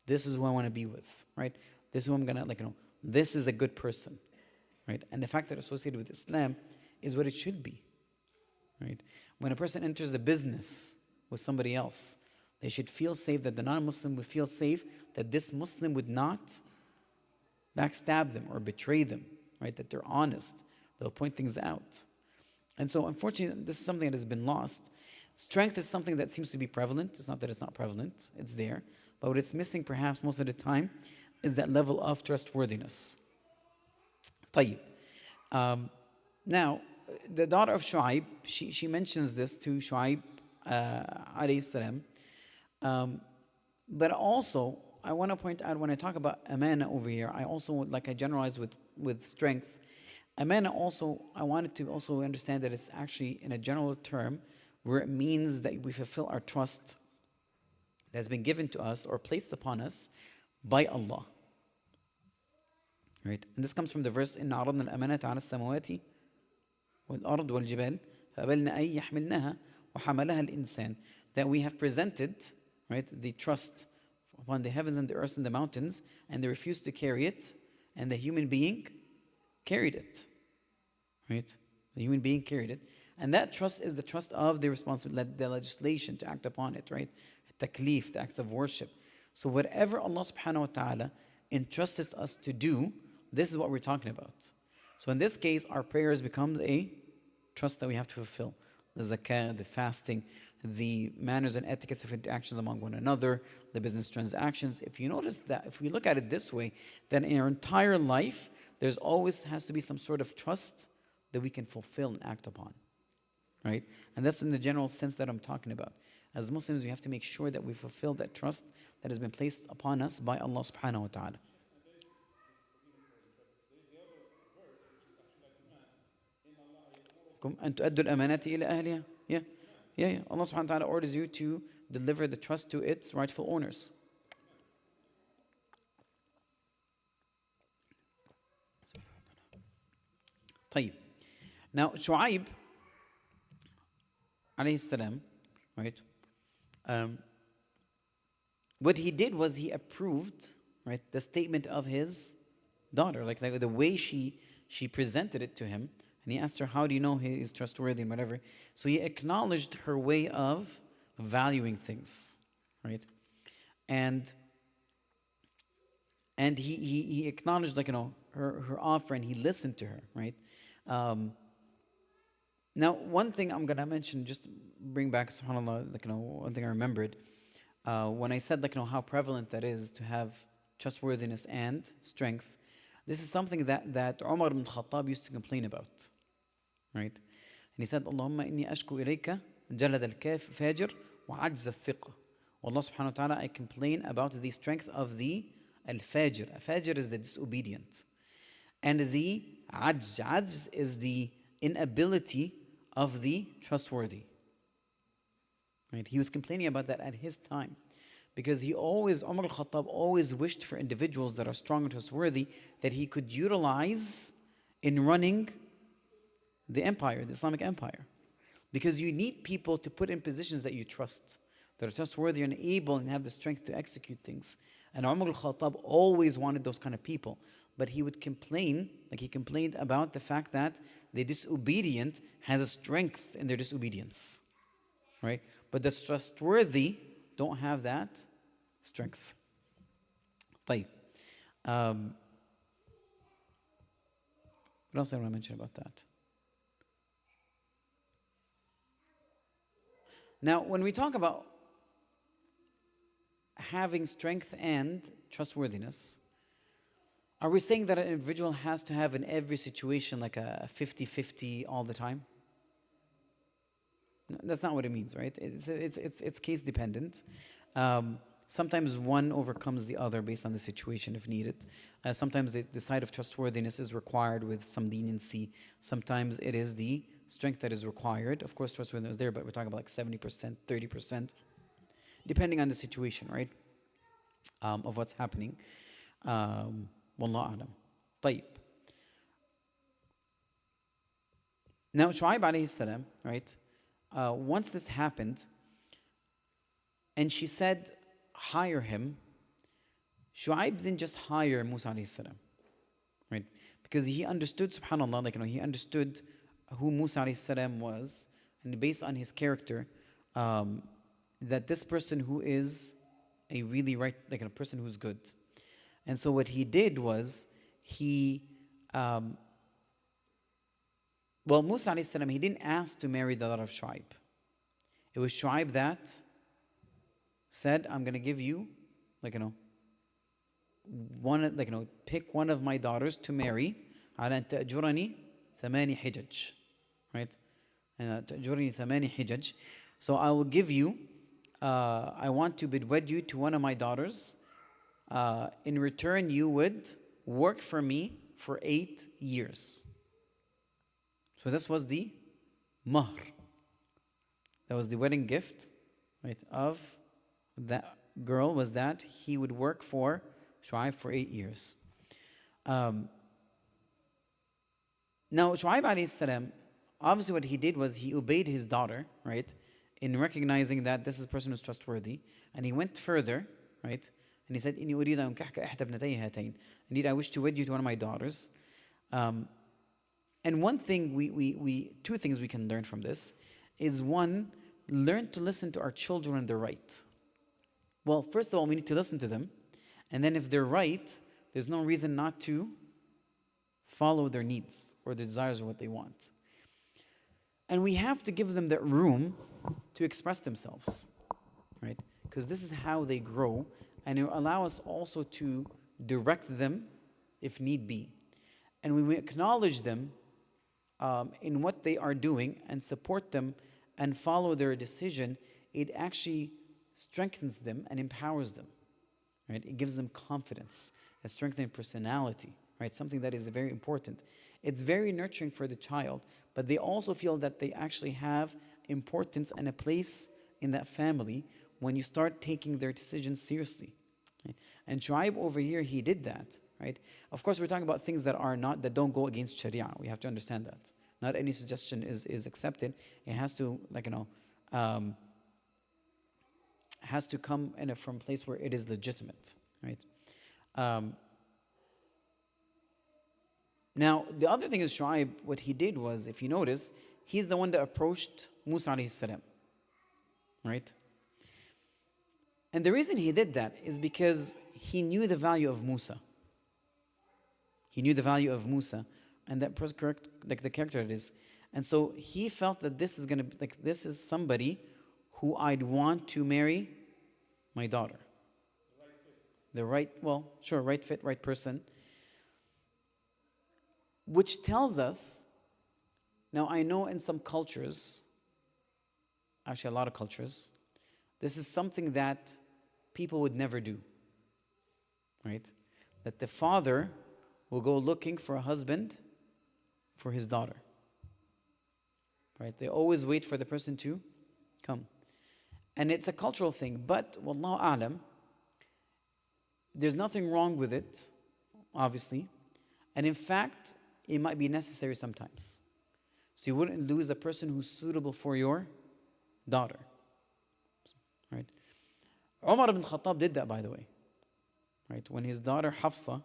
This is who I want to be with, right? This is who I'm going to, this is a good person, right? And the fact that it's associated with Islam is what it should be, right? When a person enters a business with somebody else, they should feel safe, that the non-Muslim would feel safe, that this Muslim would not backstab them or betray them, right? That they're honest. They'll point things out. And so, unfortunately, this is something that has been lost. Strength is something that seems to be prevalent. It's not that it's not prevalent. It's there. But what it's missing, perhaps, most of the time, is that level of trustworthiness. طيب. Now, the daughter of Shu'aib, she mentions this to Shu'aib, عليه السلام. But also, I want to point out, when I talk about amana over here, I also, like I generalize with strength, amana also, I wanted to also understand that it's actually in a general term, where it means that we fulfill our trust that has been given to us or placed upon us by Allah. Right? And this comes from the verse, إِنَّ عَرَضْنَا الْأَمَانَةَ عَلَى السَّمَوَاتِ وَالْأَرْضِ وَالْجِبَالِ فَأَبَيْنَ أَن يَحْمِلْنَهَا وَحَمَلَهَا الْإِنسَانِ. That we have presented, right, the trust upon the heavens and the earth and the mountains, and they refused to carry it, and the human being carried it. Right? The human being carried it. And that trust is the trust of the responsibility, the legislation to act upon it, right? Taklif, the acts of worship. So whatever Allah subhanahu wa ta'ala entrusts us to do, this is what we're talking about. So in this case, our prayers become a trust that we have to fulfill. The zakah, the fasting, the manners and etiquettes of interactions among one another, the business transactions. If you notice that, if we look at it this way, then in our entire life, there's always has to be some sort of trust that we can fulfill and act upon. Right? And that's in the general sense that I'm talking about. As Muslims, we have to make sure that we fulfill that trust that has been placed upon us by Allah subhanahu wa ta'ala. أن تؤدوا الأمانات إلى أهلها. Yeah. Allah subhanahu wa ta'ala orders you to deliver the trust to its rightful owners. طيب. Now, Shu'aib, عليه السلام, right? What he did was he approved, right, the statement of his daughter, like the way she presented it to him, and he asked her, "How do you know he is trustworthy?" and whatever. So he acknowledged her way of valuing things, right? And he acknowledged, her offer, and he listened to her, right? Now, one thing I'm gonna mention, just bring back, subhanAllah, one thing I remembered, when I said, how prevalent that is to have trustworthiness and strength. This is something that Umar ibn Khattab used to complain about, right? And he said, Allahumma inni ashku ilayka jalad al-fajr wa ajz al-thiqa. Allah subhanahu wa ta'ala, I complain about the strength of the al-fajr. Al-fajr is the disobedient. And the ajz is the inability of the trustworthy. Right? He was complaining about that at his time. Because Umar al-Khattab always wished for individuals that are strong and trustworthy that he could utilize in running the empire, the Islamic empire. Because you need people to put in positions that you trust, that are trustworthy and able and have the strength to execute things. And Umar al-Khattab always wanted those kind of people. But he would complain, he complained about the fact that the disobedient has a strength in their disobedience. Right? But the trustworthy don't have that strength. طيب. What else I want to mention about that? Now, when we talk about having strength and trustworthiness, are we saying that an individual has to have in every situation like a 50-50 all the time? No, that's not what it means, right? It's case dependent. Sometimes one overcomes the other based on the situation if needed. Sometimes the side of trustworthiness is required with some leniency. Sometimes it is the strength that is required. Of course, trustworthiness is there, but we're talking about like 70%, 30%, depending on the situation, right? Of what's happening. Wallahu alam. طيب. Now, Shu'aib alayhi salam, right? Once this happened, and she said, hire him, Shu'aib didn't just hire Musa alayhi salam, right? Because he understood, subhanAllah, he understood who Musa alayhi salam was, and based on his character, that this person who is a really right, a person who's good. And so what he did was, Musa alayhi salam, he didn't ask to marry the daughter of Shu'aib. It was Shu'aib that said, I'm going to give you, pick one of my daughters to marry. على أن تأجرني ثماني حجج. Right? تأجرني ثماني حجج. So I will give you, I want to wed you to one of my daughters. In return, you would work for me for 8 years. So this was the mahr. That was the wedding gift, right, of that girl, was that he would work for Shu'aib for 8 years. Now, Shu'aib alayhi salam, obviously what he did was he obeyed his daughter, right, in recognizing that this is a person who's trustworthy. And he went further, right, and he said, إِنِّي أُرِيدُ أَنْ أُنكِحَكَ إِحْدَى ابْنَتَيَّ هَاتَيْنِ. Indeed, I wish to wed you to one of my daughters. And one thing, two things we can learn from this is, one, learn to listen to our children when they're right. Well, first of all, we need to listen to them. And then if they're right, there's no reason not to follow their needs or their desires or what they want. And we have to give them that room to express themselves, right? Because this is how they grow, and it will allow us also to direct them if need be. And when we acknowledge them in what they are doing and support them and follow their decision, it actually strengthens them and empowers them, right? It gives them confidence, a strengthening personality, right? Something that is very important. It's very nurturing for the child, but they also feel that they actually have importance and a place in that family when you start taking their decisions seriously. Okay? And Shu'aib over here, he did that, right? Of course, we're talking about things that don't go against Sharia. We have to understand that. Not any suggestion is accepted. It has to, has to come from a place where it is legitimate, right? Now, the other thing is Shu'aib, what he did was, if you notice, he's the one that approached Musa alayhi salam, right? And the reason he did that is because he knew the value of Musa. He knew the value of Musa, and that correct, the character it is. And so he felt that this is going to be like, this is somebody who I'd want to marry my daughter. The right, well, sure, right fit, right person. Which tells us, now I know in some cultures, actually a lot of cultures, this is something that people would never do, right? That the father will go looking for a husband for his daughter, right? They always wait for the person to come. And it's a cultural thing, but wallahu a'lam, there's nothing wrong with it, obviously. And in fact, it might be necessary sometimes. So you wouldn't lose a person who's suitable for your daughter. Right? Umar ibn Khattab did that, by the way. Right? When his daughter Hafsa,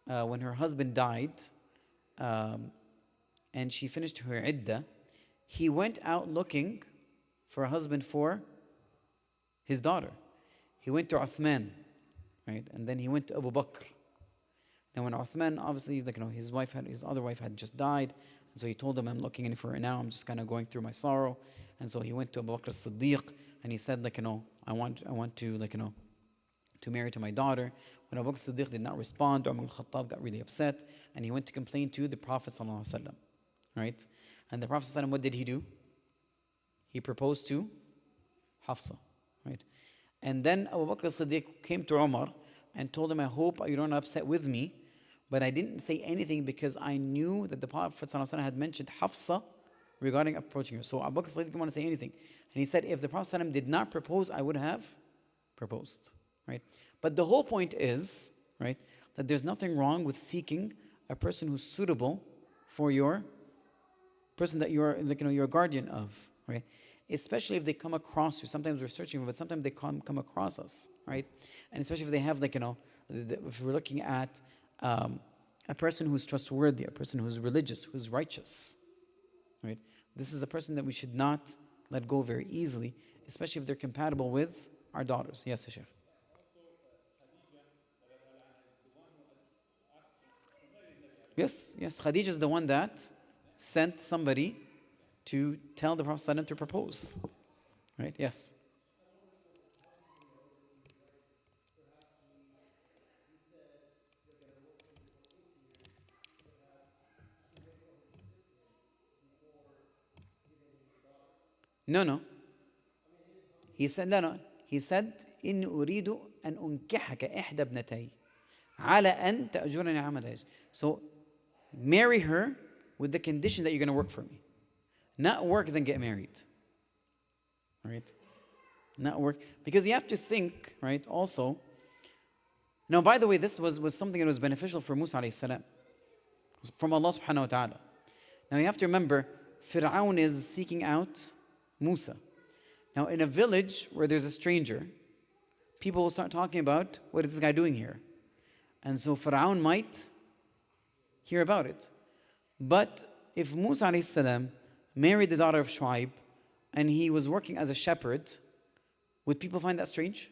when her husband died, and she finished her iddah, he went out looking for a husband for his daughter. He went to Uthman, right? And then he went to Abu Bakr. And when Uthman, obviously, like, his other wife had just died, and so he told him, I'm looking in for it now, I'm just kind of going through my sorrow. And so he went to Abu Bakr as-Siddiq, and he said, I want to, to marry to my daughter. When Abu Bakr as-Siddiq did not respond, Umar al-Khattab got really upset, and he went to complain to the Prophet ﷺ, right? And the Prophet ﷺ, what did he do? He proposed to Hafsa, right? And then Abu Bakr as-Siddiq came to Umar and told him, I hope you don't upset with me, but I didn't say anything because I knew that the Prophet ﷺ had mentioned Hafsa regarding approaching her. So Abu Bakr as-Siddiq didn't want to say anything. And he said, if the Prophet ﷺ did not propose, I would have proposed, right? But the whole point is, right, that there's nothing wrong with seeking a person who's suitable for your person that you're, your guardian of, right? Especially if they come across you. Sometimes we're searching, but sometimes they come across us, right? And especially if they have, if we're looking at a person who's trustworthy, a person who's religious, who's righteous, right? This is a person that we should not let go very easily, especially if they're compatible with our daughters. Yes, Sheikh. Yes, Khadija is the one that sent somebody to tell the Prophet ﷺ to propose. Right? Yes. No. He said, no. He said, إني أريد أن أنكحك إحدى ابنتي على أن تأجرني عمل. So, marry her with the condition that you're going to work for me. Not work, then get married. Right? Not work. Because you have to think, right, also. Now, by the way, this was something that was beneficial for Musa alayhi salam. From Allah subhanahu wa ta'ala. Now, you have to remember, Fir'aun is seeking out Musa. Now, in a village where there's a stranger, people will start talking about, what is this guy doing here? And so Fir'aun might hear about it. But if Musa alayhi salam married the daughter of Shu'aib and he was working as a shepherd, would people find that strange?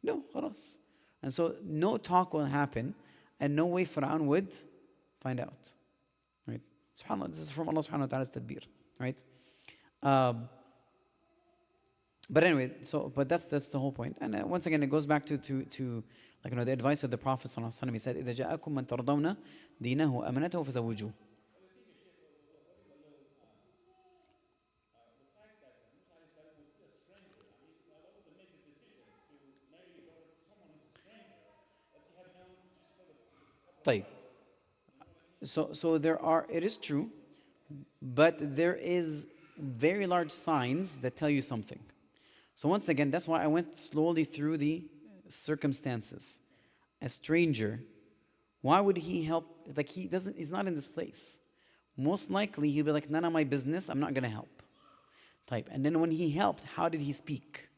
No, khalas. And so no talk will happen and no way Fir'aun would find out. Right? SubhanAllah, this is from Allah subhanahu wa ta'ala's tadbir. Right? But anyway, but that's the whole point. And once again, it goes back to the advice of the Prophet sallallahu alaihi wasallam. He said, إِذَا جَاءَكُم مَّن تَرْضَوْنَ دِينَهُ أَمَنَتَهُ فَزَوِّجُوهُ. So it is true, but there is very large signs that tell you something. So once again, that's why I went slowly through the circumstances. A stranger, why would he help? He's not in this place. Most likely he'll be like, none of my business, I'm not going to help. And then when he helped, how did he speak?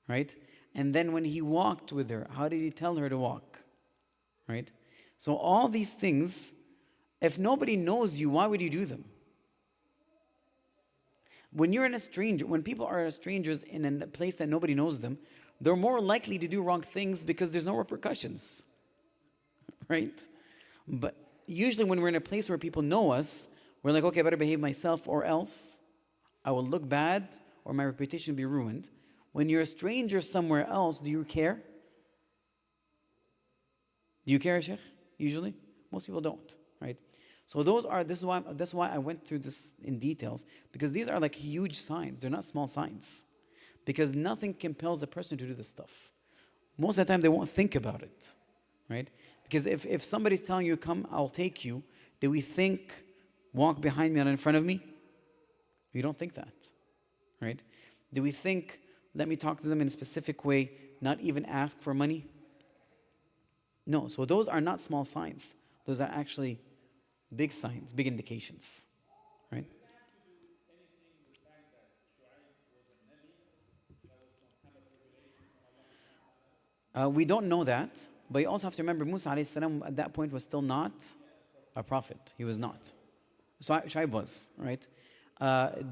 Right? And then when he walked with her, how did he tell her to walk? Right? So all these things, if nobody knows you, why would you do them? When people are strangers in a place that nobody knows them, they're more likely to do wrong things because there's no repercussions. Right? But usually when we're in a place where people know us, We're like, okay, I better behave myself or else I will look bad or my reputation will be ruined. When you're a stranger somewhere else, do you care? Do you care, Sheikh? Usually? Most people don't, right? So this is why I went through this in details, because these are like huge signs. They're not small signs. Because nothing compels a person to do this stuff. Most of the time they won't think about it, right? Because if somebody's telling you, come, I'll take you, do we think, walk behind me and in front of me? We don't think that, right? Do we think, let me talk to them in a specific way, not even ask for money? No, so those are not small signs. Those are actually big signs, big indications, right? We don't know that, but you also have to remember Musa alayhi salam at that point was still not a prophet. He was not. So Shu'aib was, right?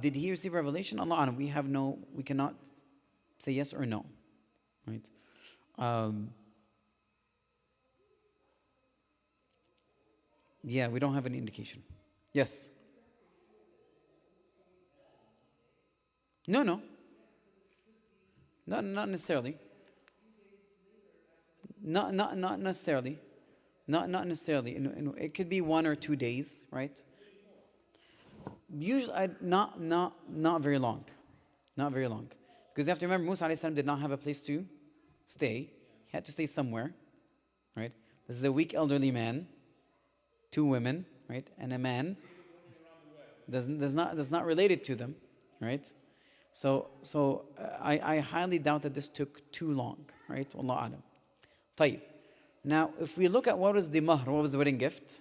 Did he receive revelation? Allah, we cannot say yes or no, right? Yeah, we don't have any indication. Yes. No. Not necessarily. Not necessarily. Not necessarily. It could be 1 or 2 days, right? Usually, not very long. Not very long. Because you have to remember, Musa alayhi salam did not have a place to stay. He had to stay somewhere, right? This is a weak elderly man, 2 women, right? And a man that's not related to them, right? So I highly doubt that this took too long, right? Wallahu alam. طيب. Now, if we look at what was the mahr, what was the wedding gift?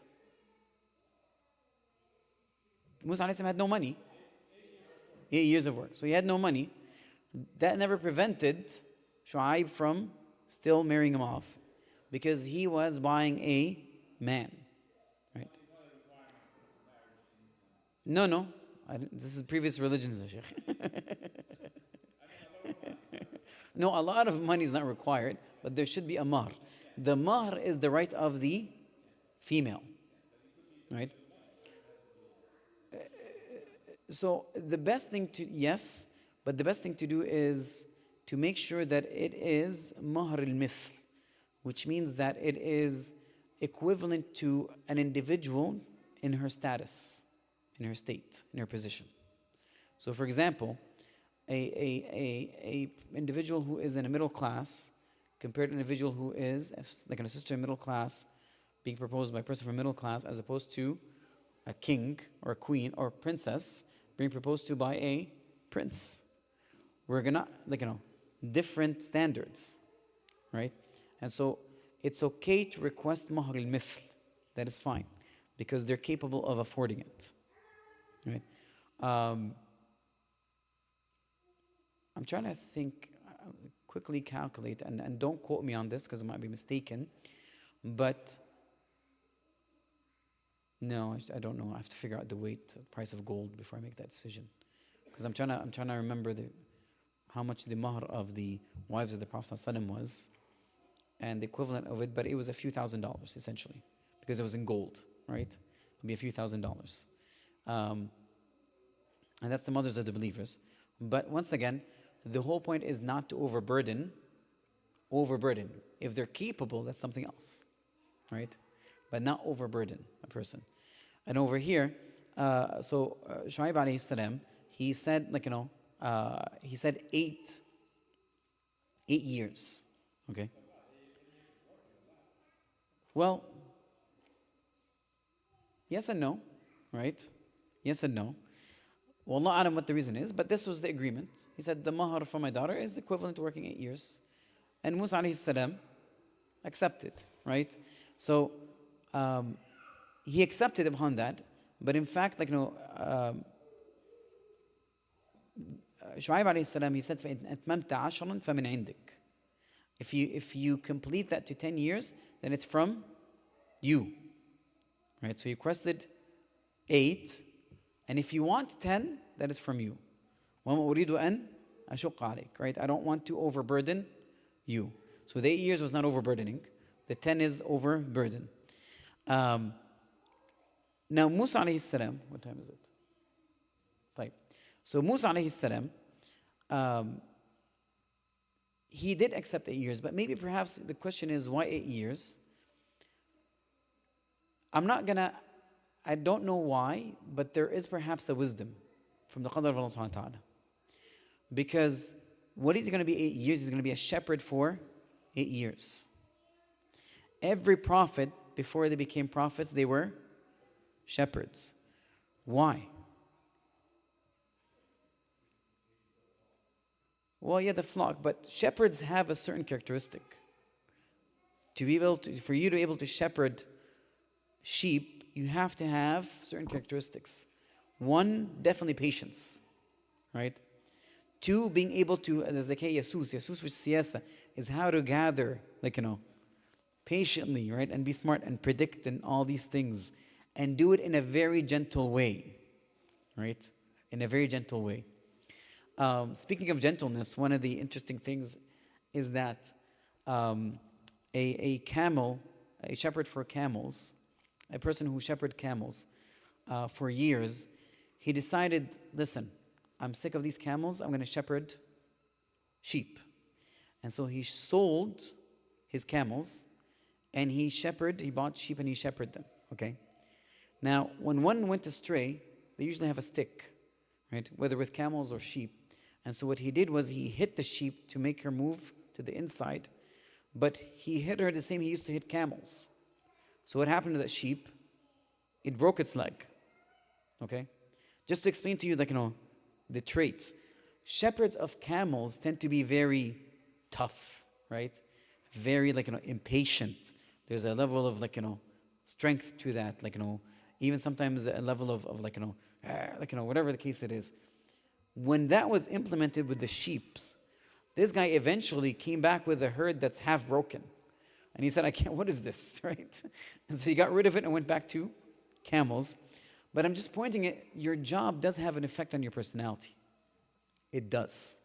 Musa alayhi salam had no money. 8 years of work. So he had no money. That never prevented Shu'aib from still marrying him off, because he was buying a man. Right? No. This is previous religions, Sheikh. No, a lot of money is not required, but there should be a mahr. The mahr is the right of the female, right? So the best thing but the best thing to do is to make sure that it is mahr al-mithl, which means that it is equivalent to an individual in her status, in her state, in her position. So for example, a individual who is in a middle class compared to an individual who is like an sister in middle class being proposed by a person from middle class, as opposed to a king or a queen or a princess being proposed to by a prince. We're gonna, different standards, right? And so it's okay to request mahr al-mithl. That is fine, because they're capable of affording it, right? I'm trying to think, quickly calculate, and don't quote me on this because I might be mistaken, but no, I don't know. I have to figure out the price of gold before I make that decision, because I'm trying to remember how much the mahr of the wives of the Prophet ﷺ was, and the equivalent of it, but it was a few $1,000s essentially, because it was in gold, right? It would be a few $1,000s, and that's the mothers of the believers. But once again, the whole point is not to overburden. If they're capable, that's something else, right? But not overburden a person. And over here, Shu'aib alayhi salam, he said, he said 8 years, okay? Well, yes and no, right? Yes and no. Wallah alam what the reason is, but this was the agreement. He said, the mahr for my daughter is equivalent to working 8 years. And Musa alayhi salam accepted, right? So, he accepted upon that, but in fact, Shu'aib alayhi salam, he said, فَإِنْ أَتْمَمْتَ عَشْرًا فَمِنْ عِنْدِكَ. If you complete that to 10 years, then it's from you, right? So he requested 8, and if you want 10, that is from you. وَمَا أُرِيدُ أَنْ أَشُقَّ عَلَيْكَ, right? I don't want to overburden you. So the 8 years was not overburdening. The 10 is overburden. Now, Musa alayhi salam, what time is it? Right. So, Musa alayhi salam, he did accept 8 years, but maybe perhaps the question is, why 8 years? I don't know why, but there is perhaps a wisdom from the qadr of Allah subhanahu wa ta'ala. Because what is going to be 8 years? He's going to be a shepherd for 8 years. Every prophet, before they became prophets, they were shepherds. Why? Well, yeah, the flock, but shepherds have a certain characteristic. For you to be able to shepherd sheep, you have to have certain characteristics. One, definitely patience, right? Two, being able to, as like yasus for siyasa, is how to gather, patiently, right? And be smart and predict and all these things. And do it in a very gentle way, right? In a very gentle way. Speaking of gentleness, one of the interesting things is that a camel, a shepherd for camels, a person who shepherded camels for years, he decided, listen, I'm sick of these camels, I'm going to shepherd sheep. And so he sold his camels and he bought sheep and he shepherded them, okay? Now, when one went astray, they usually have a stick, right? Whether with camels or sheep. And so what he did was he hit the sheep to make her move to the inside, but he hit her the same he used to hit camels. So what happened to that sheep? It broke its leg, okay? Just to explain to you, the traits. Shepherds of camels tend to be very tough, right? Very, impatient. There's a level of, strength to that, even sometimes a level of whatever the case it is. When that was implemented with the sheep, this guy eventually came back with a herd that's half broken. And he said, what is this, right? And so he got rid of it and went back to camels. But I'm just pointing it, your job does have an effect on your personality. It does,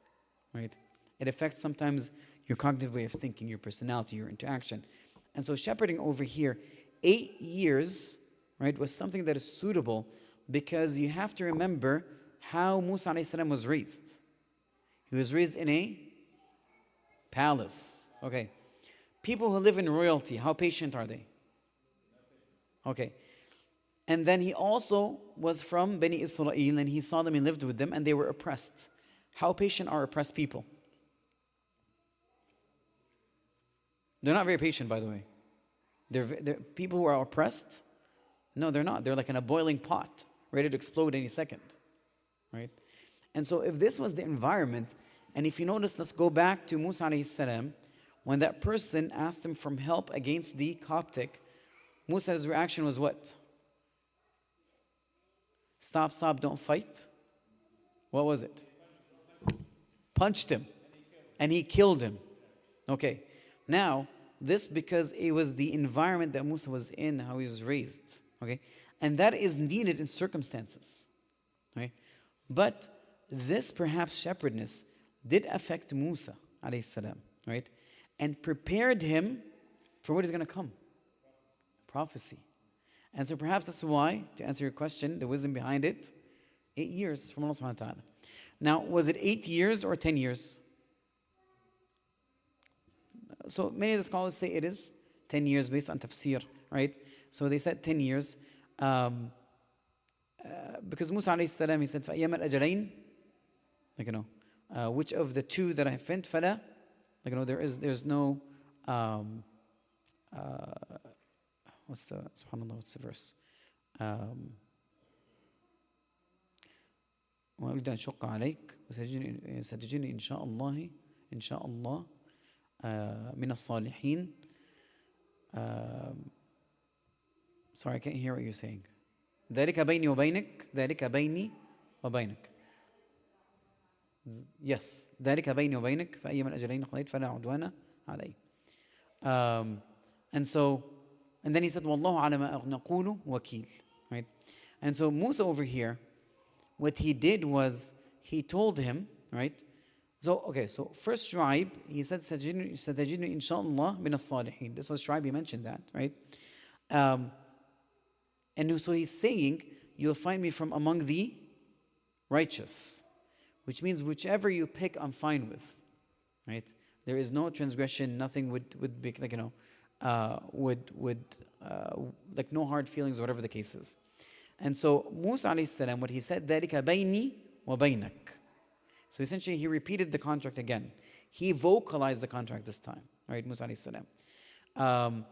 right? It affects sometimes your cognitive way of thinking, your personality, your interaction. And so shepherding over here, 8 years, right, was something that is suitable because you have to remember how Musa alayhi salam was raised. He was raised in a palace. Okay. People who live in royalty, how patient are they? Okay. And then he also was from Bani Israel and he saw them and lived with them and they were oppressed. How patient are oppressed people? They're not very patient, by the way. They're people who are oppressed. No, they're not. They're like in a boiling pot, ready to explode any second, right? And so if this was the environment, and if you notice, let's go back to Musa alayhi salam, when that person asked him for help against the Coptic, Musa's reaction was what? Stop, don't fight. What was it? Punched him. And he killed him. Okay. Now, this because it was the environment that Musa was in, how he was raised. Okay. And that is needed in circumstances. Right? But this perhaps shepherdness did affect Musa alayhi salam, right? And prepared him for what is going to come. Prophecy. And so perhaps that's why, to answer your question, the wisdom behind it, 8 years from Allah subhanahu wa ta'ala. Now, was it 8 years or 10 years? So many of the scholars say it is 10 years based on tafsir, right? So they said 10 years. Because Musa alayhi salam, he said, فَأَيَّمَ الْأَجَلَيْنِ which of the two that I find, Falah, there's no, what's the verse? وأريد أن أشق عليك ستجدني إن شاء الله من الصالحين. Sorry, I can't hear what you're saying. ذلك بيني وبينك. Yes, ذلك بيني وبينك فأيما الأجلين قضيت فلا عدوان علي. And then he said, والله على ما نقول وكيل. Right? And so Musa over here, what he did was, he told him, right? So first tribe, he said, ستجدني إن شاء الله من الصالحين. This was tribe, he mentioned that, right? And so he's saying, you'll find me from among the righteous. Which means whichever you pick, I'm fine with. Right? There is no transgression, nothing would be like, like no hard feelings, whatever the case is. And so Musa alayhi salam, what he said, ذَلِكَ بَيْنِي وَبَيْنَكَ. So essentially he repeated the contract again. He vocalized the contract this time. Right, Musa alayhi salam.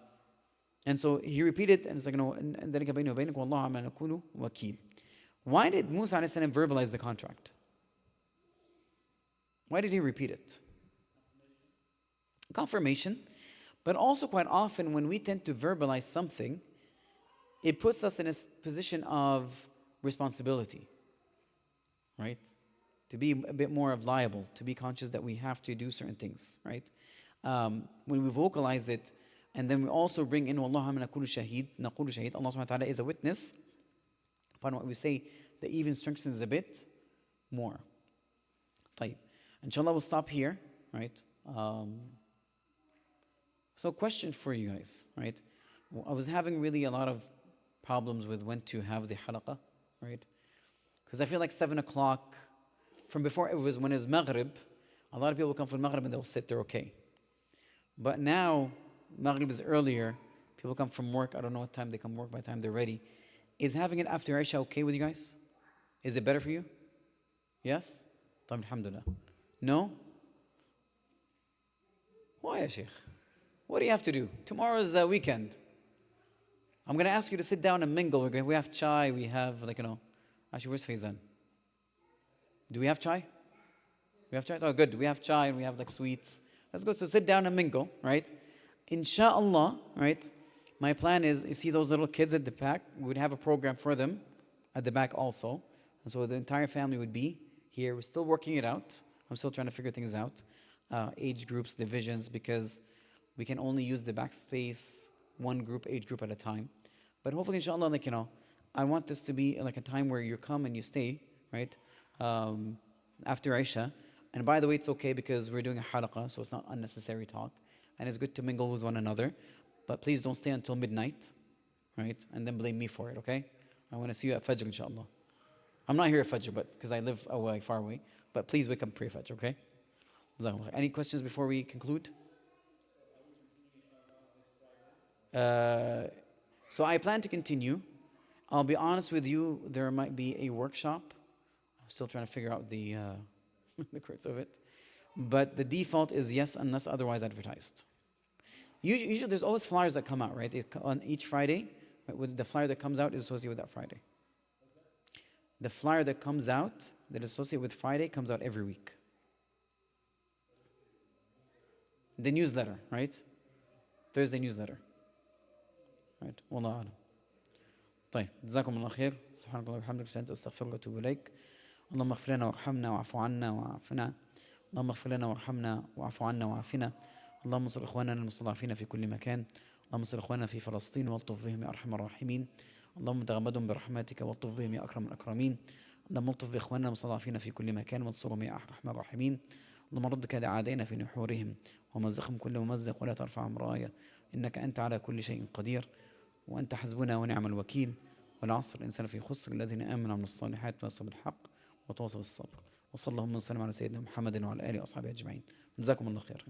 And so he repeated, and it's like, ذَلِكَ بَيْنِي وَبَيْنَكَ وَاللَّهُ عَمَّا نَقُولُ وَكِيلٌ. Why did Musa alayhi salam verbalize the contract? Why did he repeat it? Confirmation. But also quite often when we tend to verbalize something, it puts us in a position of responsibility, right? To be a bit more liable, to be conscious that we have to do certain things, right? When we vocalize it, and then we also bring in Wallahu min naqulu shahid, naqulu shahid, Allah subhanahu wa ta'ala is a witness upon what we say, that even strengthens a bit more. طيب. Inshallah we'll stop here, right? So question for you guys, right? I was having really a lot of problems with when to have the halaqa, right? Because I feel like 7 o'clock, from before it was when it was Maghrib, a lot of people come from Maghrib and they'll sit there okay. But now, Maghrib is earlier, people come from work, I don't know what time they come work, by the time they're ready. Is having it after Isha okay with you guys? Is it better for you? Yes? Alhamdulillah. No? Why, ya Sheikh? What do you have to do? Tomorrow's a weekend. I'm going to ask you to sit down and mingle. We have chai, we have actually, where's Faizan? Do we have chai? We have chai? Oh, good. We have chai and we have sweets. Let's go. So sit down and mingle, right? Insha'Allah, right? My plan is, you see those little kids at the back? We would have a program for them at the back also. And so the entire family would be here. We're still working it out. I'm still trying to figure things out. Age groups, divisions, because we can only use the backspace, one group, age group at a time. But hopefully, inshallah, I want this to be like a time where you come and you stay, right? After Isha. And by the way, it's okay because we're doing a halaqa, so it's not unnecessary talk. And it's good to mingle with one another. But please don't stay until midnight, right? And then blame me for it, okay? I want to see you at Fajr, inshallah. I'm not here at Fajr, but because I live away, far away. But please wake up and pray Fajr, okay? Any questions before we conclude? So I plan to continue. I'll be honest with you, there might be a workshop. I'm still trying to figure out the course of it. But the default is yes, unless otherwise advertised. Usually there's always flyers that come out, right? On each Friday, right, with the flyer that comes out is associated with that Friday. The flyer that comes out, that is associated with Friday, comes out every week. The newsletter, right? Thursday newsletter. Right. والله أعلم. طيب جزاكم الله خير. سبحانك اللهم وبحمدك أستغفرك وأتوب إليك. اللهم اغفر لنا وارحمنا واعف عنا وعافنا. اللهم اغفر لنا وارحمنا واعف عنا وعافنا. اللهم انصر إخواننا المستضعفين في كل مكان. اللهم انصر إخواننا في فلسطين والطف بهم يا أرحم الراحمين. اللهم تغمدهم برحمتك والطف بهم يا أكرم الأكرمين. اللهم الطف بإخواننا المستضعفين في كل مكان وانصرهم يا أرحم الراحمين. اللهم رد كيد أعدائنا في نحورهم ومزقهم كل ممزق ولا ترفعهم راية إنك أنت على كل شيء قدير وأنت حسبنا ونعم الوكيل. والعصر الإنسان في خسر الذين آمنوا من الصالحات وتواصوا بالحق وتواصوا بالصبر. وصلى اللهم وسلم على سيدنا محمد وعلى آله وأصحابه أجمعين. جزاكم الله خير.